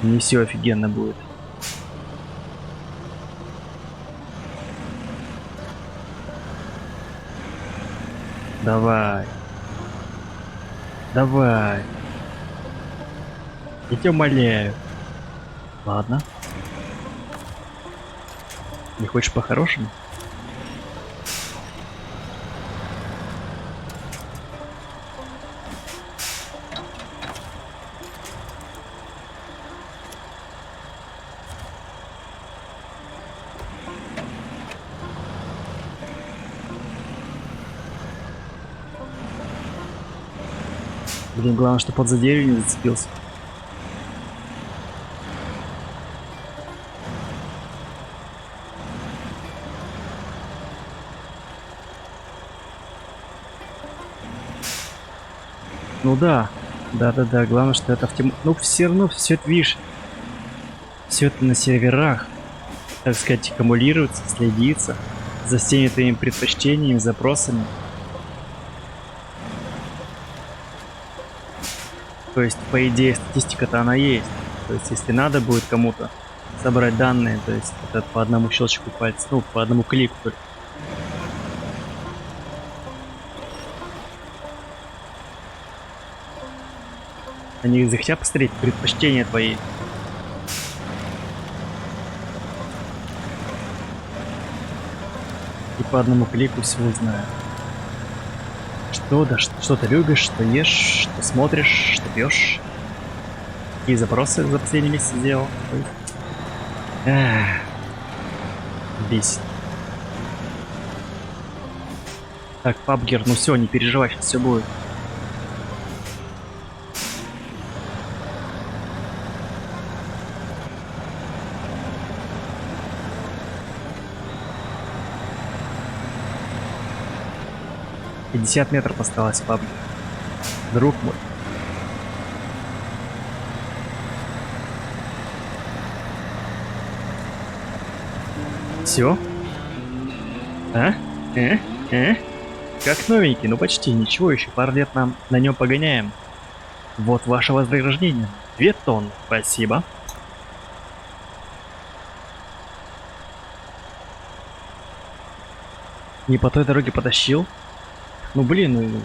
Не все офигенно будет. Давай. Давай. Я тебя умоляю. Ладно. Не хочешь по-хорошему? Блин, главное, что под за деревья не зацепился. Ну да. Да-да-да, главное, что это в тему... Ну все равно все это видишь. все это на серверах, так сказать, аккумулируется, следится за всеми твоими предпочтениями, запросами. То есть, по идее, статистика-то она есть. То есть, если надо будет кому-то собрать данные, то есть, это по одному щелчку пальца, ну, по одному клику только. Они захотят посмотреть предпочтения твои. И по одному клику все узнаю. Что, да, что ты любишь, что ешь, что смотришь, что пьешь. Какие запросы за последний месяц сделал. Бесит. Так, PUBG, ну все, не переживай, сейчас все будет. — 50 метров осталось, PUBG. Друг мой. Все? Как новенький, ну почти, ничего, еще пару лет нам на нем погоняем. Вот ваше вознаграждение. 2 тонны, спасибо. Не по той дороге потащил? Ну блин,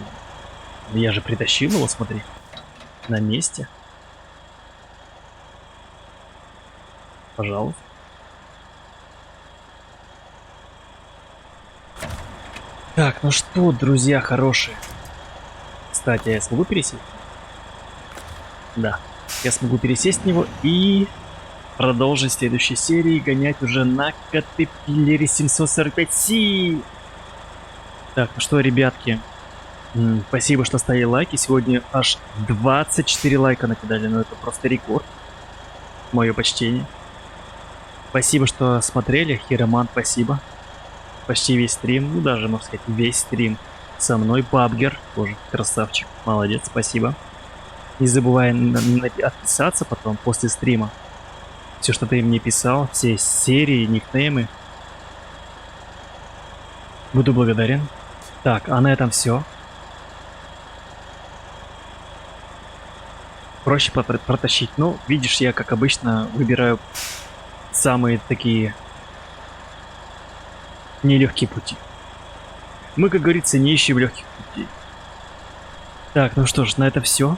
ну я же притащил его, смотри. На месте. Пожалуйста. Так, ну что, друзья хорошие. Кстати, я смогу пересесть? Да. Я смогу пересесть в него и продолжить в следующей серии гонять уже на Caterpillar 745C. Так, ну что, ребятки, спасибо, что ставили лайки. Сегодня аж 24 лайка накидали, ну это просто рекорд. Мое почтение. Спасибо, что смотрели. Хироман, спасибо. Почти весь стрим, ну даже, можно сказать, весь стрим со мной. Бабгер, тоже красавчик, молодец, спасибо. Не забывай отписаться потом, после стрима. Все, что ты мне писал, все серии, никнеймы. Буду благодарен. Так, а на этом все. Проще протащить. Ну, видишь, я, как обычно, выбираю самые такие нелегкие пути. Мы, как говорится, не ищем легких путей. Так, ну что ж, на это все.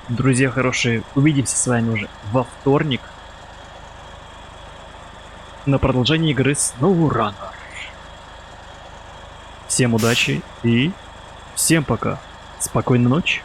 Друзья хорошие, увидимся с вами уже во вторник на продолжение игры SnowRunner. Всем удачи и всем пока. Спокойной ночи.